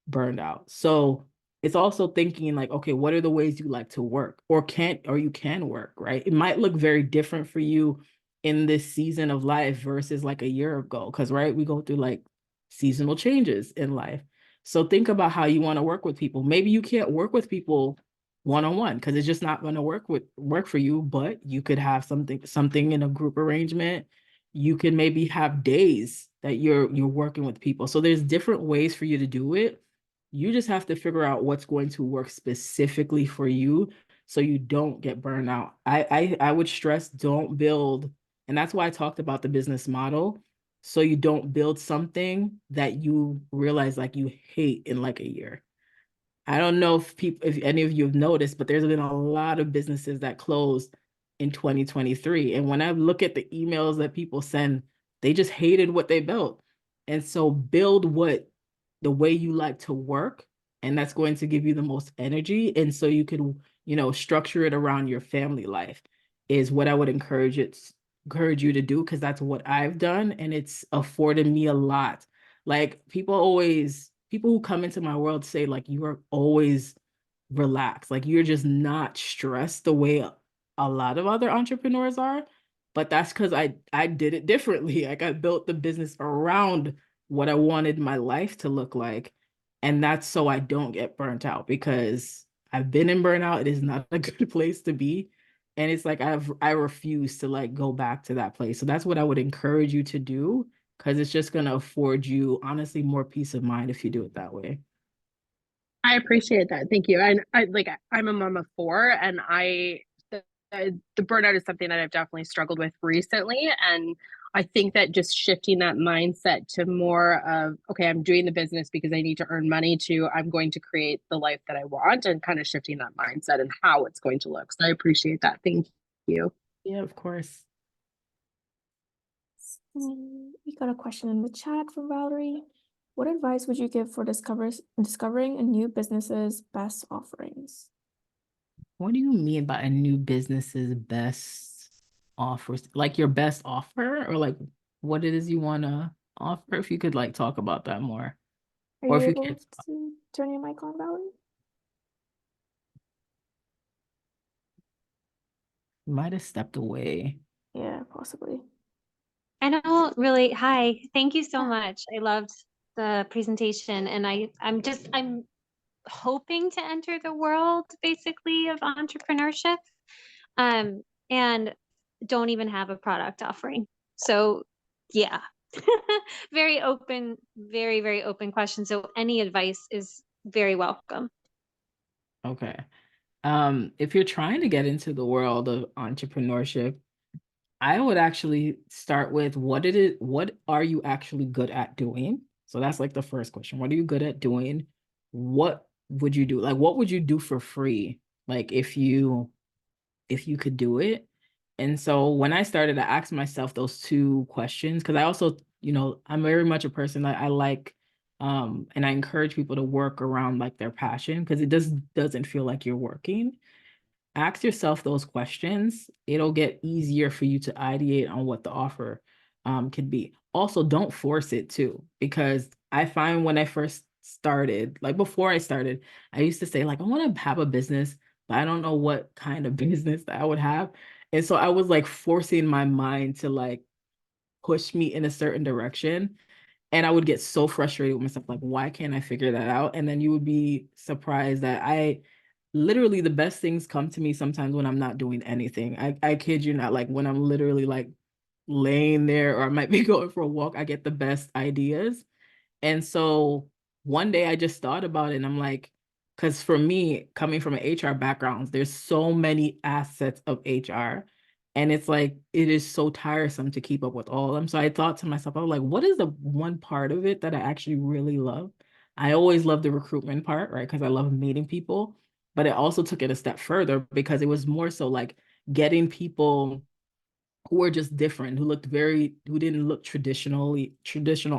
burned out. So it's also thinking like, okay, what are the ways you like to work or you can work, right? It might look very different for you in this season of life versus like a year ago. Cause right, we go through like seasonal changes in life. So think about how you want to work with people. Maybe you can't work with people one-on-one because it's just not going to work for you, but you could have something in a group arrangement. You can maybe have days that you're working with people. So there's different ways for you to do it. You just have to figure out what's going to work specifically for you so you don't get burned out. I would stress don't build, and that's why I talked about the business model. So you don't build something that you realize like you hate in like a year. I don't know if any of you have noticed, but there's been a lot of businesses that closed in 2023. And when I look at the emails that people send, they just hated what they built. And so build the way you like to work, and that's going to give you the most energy. And so you can, structure it around your family life is what I would encourage you to do, because that's what I've done. And it's afforded me a lot. Like people who come into my world say like you are always relaxed, like you're just not stressed the way a lot of other entrepreneurs are. But that's because I did it differently. Like I built the business around what I wanted my life to look like. And that's so I don't get burnt out, because I've been in burnout. It is not a good place to be. And it's like I refuse to like go back to that place. So that's what I would encourage you to do, because it's just going to afford you honestly more peace of mind if you do it that way. I appreciate that. Thank you. And I'm a mom of 4, and the burnout is something that I've definitely struggled with recently. And I think that just shifting that mindset to more of, okay, I'm doing the business because I need to earn money, to I'm going to create the life that I want, and kind of shifting that mindset and how it's going to look. So I appreciate that. Thank you. Yeah, of course. We got a question in the chat from Valerie. What advice would you give for discovering a new business's best offerings? What do you mean by a new business's best offers? Like your best offer or like what it is you want to offer, if you could like talk about that more. Are Or you if you able can't. to turn your mic on, Valerie? Might have stepped away. Yeah, possibly. I don't really, hi, thank you so Yeah. much. I loved the presentation, and I'm hoping to enter the world basically of entrepreneurship, and don't even have a product offering. So yeah, very open, very, very open question. So any advice is very welcome. Okay. If you're trying to get into the world of entrepreneurship, I would actually start with what are you actually good at doing? So that's like the first question. What are you good at doing? What would you do? Like, what would you do for free? Like, if you could do it. And so when I started, I asked myself those two questions, because I also, I'm very much a person that I like, and I encourage people to work around like their passion, because it doesn't feel like you're working. Ask yourself those questions. It'll get easier for you to ideate on what the offer could be. Also, don't force it too, because I find when I first started, like before I started, I used to say like, I want to have a business, but I don't know what kind of business that I would have. And so I was like forcing my mind to like push me in a certain direction. And I would get so frustrated with myself, like, why can't I figure that out? And then you would be surprised that literally the best things come to me sometimes when I'm not doing anything. I kid you not, like when I'm literally like laying there, or I might be going for a walk, I get the best ideas. And so one day I just thought about it, and I'm like, because for me, coming from an HR background, there's so many assets of HR. And it's like, it is so tiresome to keep up with all of them. So I thought to myself, I was like, what is the one part of it that I actually really love? I always love the recruitment part, right? Because I love meeting people. But it also took it a step further, because it was more so like getting people who were just different, who didn't look traditional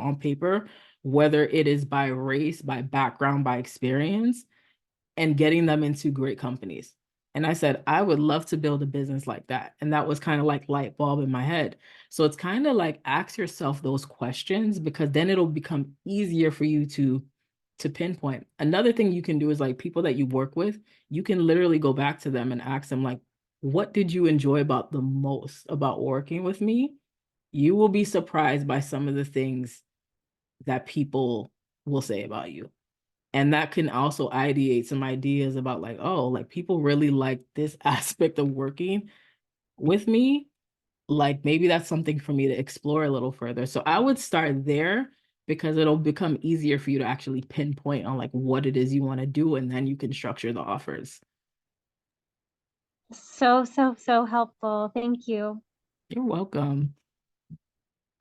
on paper, whether it is by race, by background, by experience, and getting them into great companies. And I said, I would love to build a business like that. And that was kind of like light bulb in my head. So it's kind of like, ask yourself those questions, because then it'll become easier for you to pinpoint. Another thing you can do is like people that you work with, you can literally go back to them and ask them like, what did you enjoy about the most about working with me? You will be surprised by some of the things that people will say about you. And that can also ideate some ideas about like, oh, like people really like this aspect of working with me. Like maybe that's something for me to explore a little further. So I would start there, because it'll become easier for you to actually pinpoint on like what it is you want to do, and then you can structure the offers. So helpful. Thank you. You're welcome.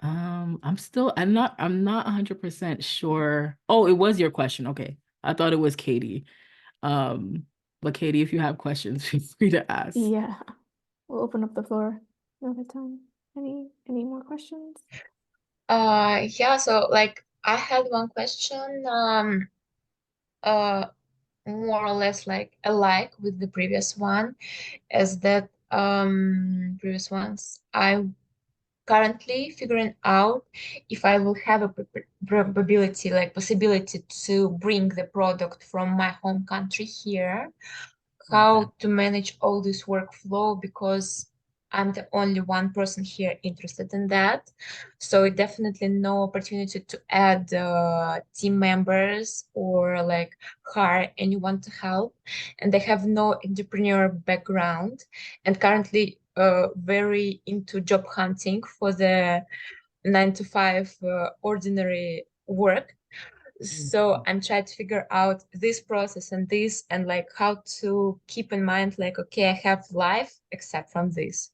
I'm not 100% sure. Oh, it was your question. Okay. I thought it was Katie. But Katie, if you have questions, feel free to ask. Yeah, we'll open up the floor another time. Any more questions? Yeah, so like I had one question, more or less like alike with the previous one, as that previous ones I currently figuring out if I will have a probability, like possibility to bring the product from my home country here, how to manage all this workflow, because I'm the only one person here interested in that. So definitely no opportunity to add team members or like hire anyone to help. And they have no entrepreneur background, and currently very into job hunting for the 9 to 5 ordinary work. So I'm trying to figure out this process and this, and like how to keep in mind like, okay, I have life except from this.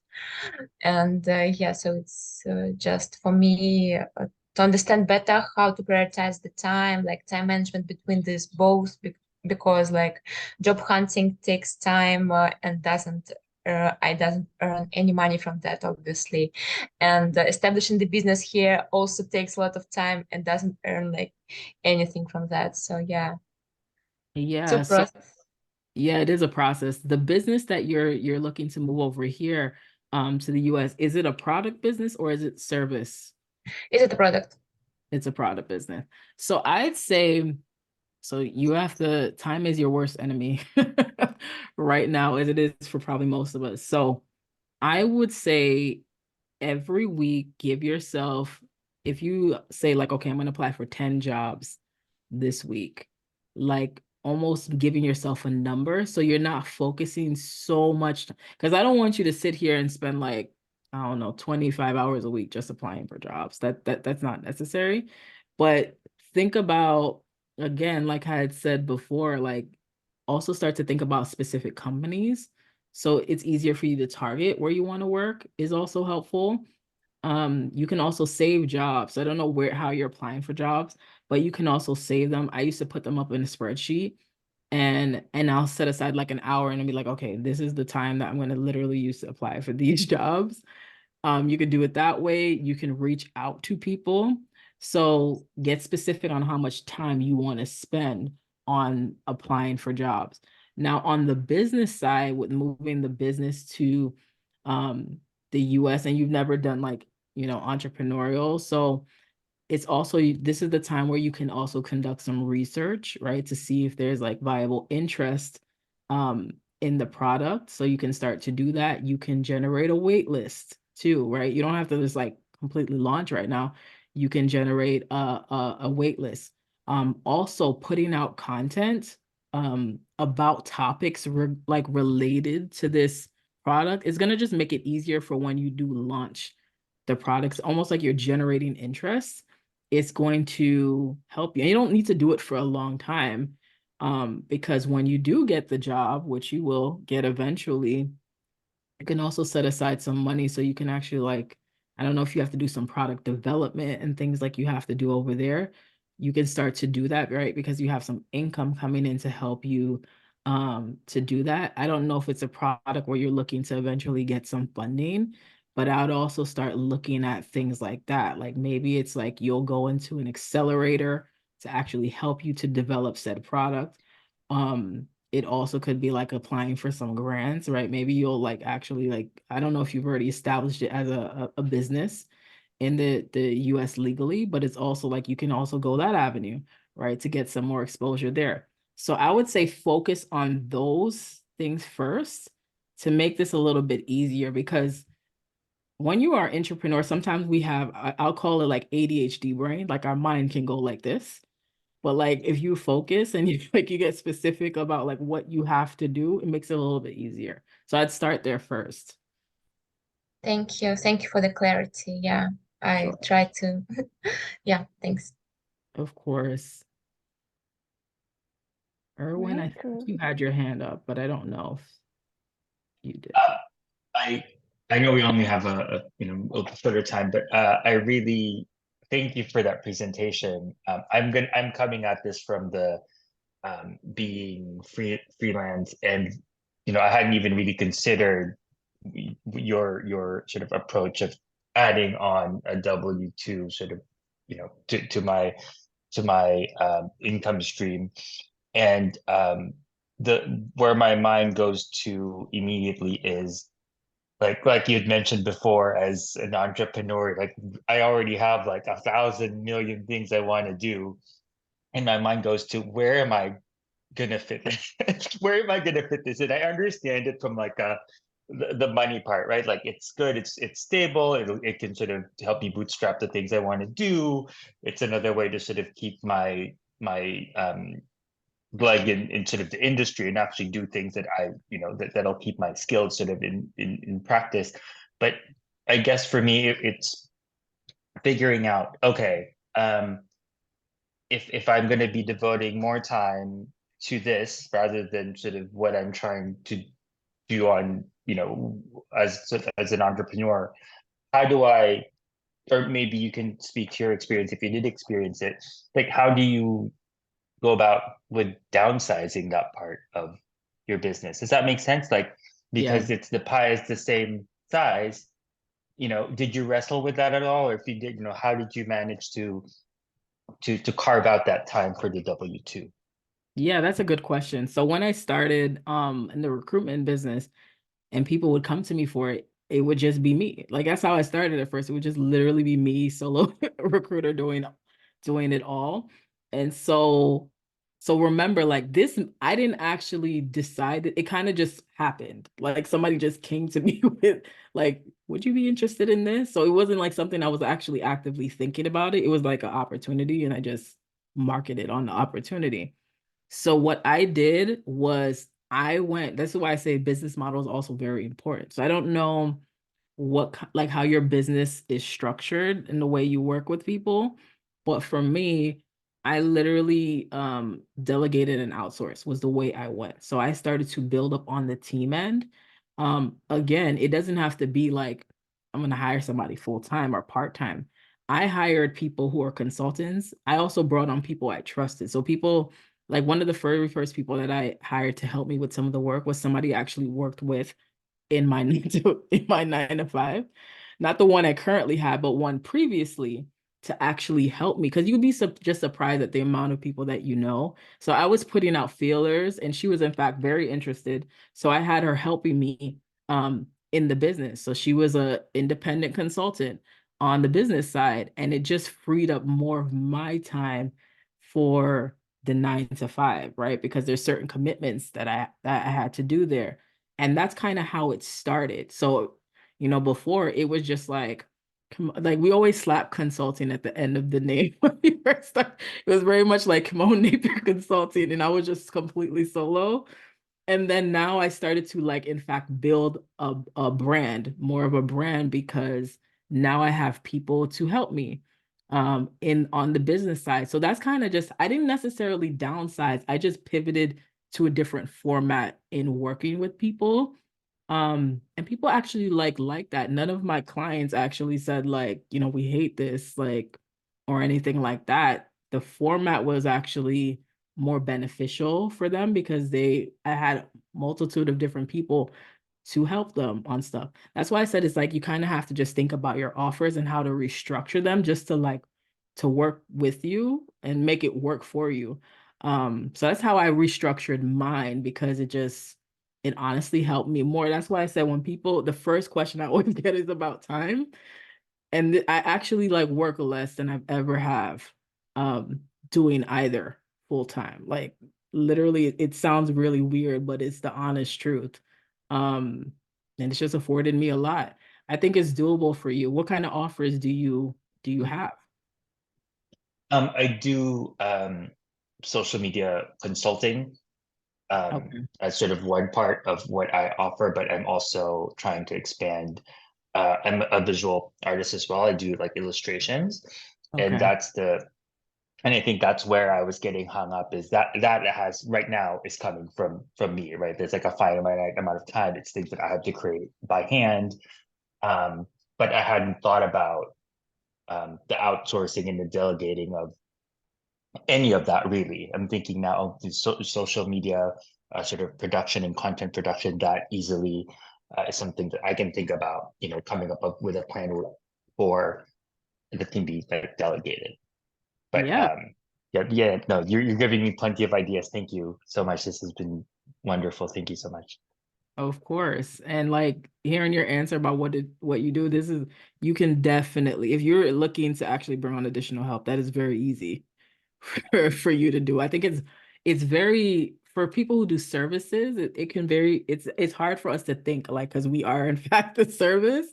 And yeah, so it's just for me to understand better how to prioritize the time, like time management between these both, because like job hunting takes time and I doesn't earn any money from that, obviously. And establishing the business here also takes a lot of time and doesn't earn like anything from that. So yeah, it's a Yeah, so process. yeah, it is a process. The business that you're looking to move over here to the US, is it a product business or is it service? Is it a product? It's a product business. So I'd say, so you have to, time is your worst enemy right now, as it is for probably most of us. So I would say every week, give yourself, if you say like, okay, I'm going to apply for 10 jobs this week, like almost giving yourself a number so you're not focusing so much, because I don't want you to sit here and spend like, I don't know, 25 hours a week just applying for jobs. That's not necessary. But think about, again, like I had said before, like also start to think about specific companies so it's easier for you to target where you want to work is also helpful. You can also save jobs. I don't know how you're applying for jobs, but you can also save them. I used to put them up in a spreadsheet and I'll set aside like an hour and I'll be like, okay, this is the time that I'm going to literally use to apply for these jobs. You can do it that way. You can reach out to people. So get specific on how much time you want to spend on applying for jobs. Now, on the business side, with moving the business to the US, and you've never done like, entrepreneurial. So it's also, this is the time where you can also conduct some research, right? To see if there's like viable interest in the product. So you can start to do that. You can generate a wait list too, right? You don't have to just like completely launch right now. You can generate a wait list. Also putting out content about topics like related to this product is going to just make it easier for when you do launch the products, almost like you're generating interest. It's going to help you. And you don't need to do it for a long time because when you do get the job, which you will get eventually, you can also set aside some money so you can actually like, I don't know if you have to do some product development and things like you have to do over there. You can start to do that, right? Because you have some income coming in to help you to do that. I don't know if it's a product where you're looking to eventually get some funding, but I would also start looking at things like that. Like maybe it's like you'll go into an accelerator to actually help you to develop said product. It also could be like applying for some grants, right? Maybe you'll like actually like, I don't know if you've already established it as a business in the US legally, but it's also like you can also go that avenue, right? To get some more exposure there. So I would say focus on those things first to make this a little bit easier, because when you are an entrepreneur, sometimes we have, I'll call it like ADHD brain, like our mind can go like this. But like if you focus and you like you get specific about like what you have to do, it makes it a little bit easier. So I'd start there first. Thank you. Thank you for the clarity. Yeah, I Sure. try to. Yeah, thanks. Of course. Erwin, I Right, think cool. you had your hand up, but I don't know if you did. I know we only have a a shorter time, but I really thank you for that presentation. I'm coming at this from the being freelance, and I hadn't even really considered your sort of approach of adding on a W-2 sort of to my income stream. And the where my mind goes to immediately is like you had mentioned before, as an entrepreneur, like I already have like 1,000 million things I want to do, and my mind goes to where am I gonna fit this? Where am I gonna fit this? And I understand it from like the money part, right? Like it's good, it's stable, it can sort of help me bootstrap the things I want to do. It's another way to sort of keep my leg in sort of the industry and actually do things that that'll keep my skills sort of in practice. But I guess for me it's figuring out, okay, if I'm going to be devoting more time to this rather than sort of what I'm trying to do on as an entrepreneur, how do I, or maybe you can speak to your experience if you did experience it, like how do you go about with downsizing that part of your business? Does that make sense? Like, because Yeah. it's the pie is the same size, did you wrestle with that at all? Or if you did, how did you manage to carve out that time for the W-2? Yeah, that's a good question. So when I started in the recruitment business and people would come to me for it, it would just be me. Like that's how I started at first. It would just literally be me, solo recruiter doing it all. And so remember, like this, I didn't actually decide it. It kind of just happened. Like somebody just came to me with like, would you be interested in this? So it wasn't like something I was actually actively thinking about it. It was like an opportunity and I just marketed on the opportunity. So what I did was that's why I say business model is also very important. So I don't know like how your business is structured and the way you work with people. But for me, I literally delegated and outsourced was the way I went. So I started to build up on the team end. Again, it doesn't have to be like I'm gonna hire somebody full-time or part-time. I hired people who are consultants. I also brought on people I trusted. So people like one of the very first people that I hired to help me with some of the work was somebody I actually worked with in my in my 9 to 5, not the one I currently have, but one previously to actually help me because you'd be just surprised at the amount of people that you know. So I was putting out feelers, and she was in fact very interested. So I had her helping me in the business. So she was a independent consultant on the business side, and it just freed up more of my time for the 9 to 5, right? Because there's certain commitments that I had to do there. And that's kind of how it started. So, before it was just like we always slap consulting at the end of the name when we first started. It was very much like Kimone Napier Consulting, and I was just completely solo. And then now I started to like, in fact, build a brand, more of a brand, because now I have people to help me on the business side. So that's kind of just, I didn't necessarily downsize. I just pivoted to a different format in working with people. And people actually like that. None of my clients actually said like, we hate this, like, or anything like that. The format was actually more beneficial for them because I had multitude of different people to help them on stuff. That's why I said it's like you kind of have to just think about your offers and how to restructure them just to work with you and make it work for you. So that's how I restructured mine because it honestly helped me more. That's why I said the first question I always get is about time. And I actually like work less than I've ever have doing either full time. Like literally, it sounds really weird, but it's the honest truth. And it's just afforded me a lot. I think it's doable for you. What kind of offers do you have? I do social media consulting Okay. as sort of one part of what I offer, but I'm also trying to expand. I'm a visual artist as well. I do like illustrations, and Okay. and I think that's where I was getting hung up is that has right now is coming from me, right? There's like a finite amount of time. It's things that I have to create by hand. But I hadn't thought about the outsourcing and the delegating of any of that really. I'm thinking now of social media sort of production and content production that easily is something that I can think about, coming up with a plan for that can be like delegated. But Yeah. yeah, no, you're giving me plenty of ideas. Thank you so much. This has been wonderful. Thank you so much. Of course. And like hearing your answer about what you do, you can definitely, if you're looking to actually bring on additional help, that is very easy for you to do. I think it's very, for people who do services, it can it's hard for us to think like, because we are in fact the service,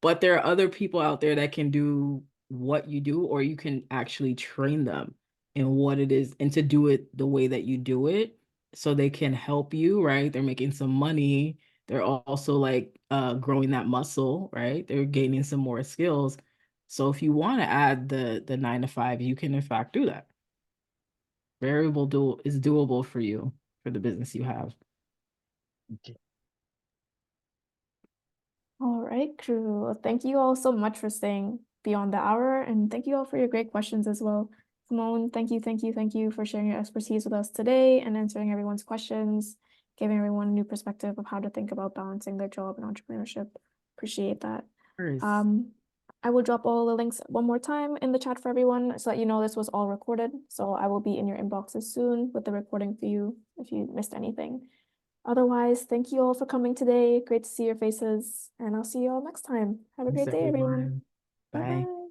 but there are other people out there that can do what you do, or you can actually train them in what it is and to do it the way that you do it so they can help you, right? They're making some money. They're also like growing that muscle, right? They're gaining some more skills. So if you want to add the 9 to 5, you can in fact do that. Variable is doable for you for the business you have. All right, crew. Thank you all so much for staying beyond the hour, and thank you all for your great questions as well. Kimone, thank you for sharing your expertise with us today and answering everyone's questions, giving everyone a new perspective of how to think about balancing their job and entrepreneurship. Appreciate that. I will drop all the links one more time in the chat for everyone so that you know this was all recorded. So I will be in your inboxes soon with the recording for you if you missed anything. Otherwise, thank you all for coming today. Great to see your faces, and I'll see you all next time. Have a Thanks, great day, everyone. everyone. Bye. Bye-bye.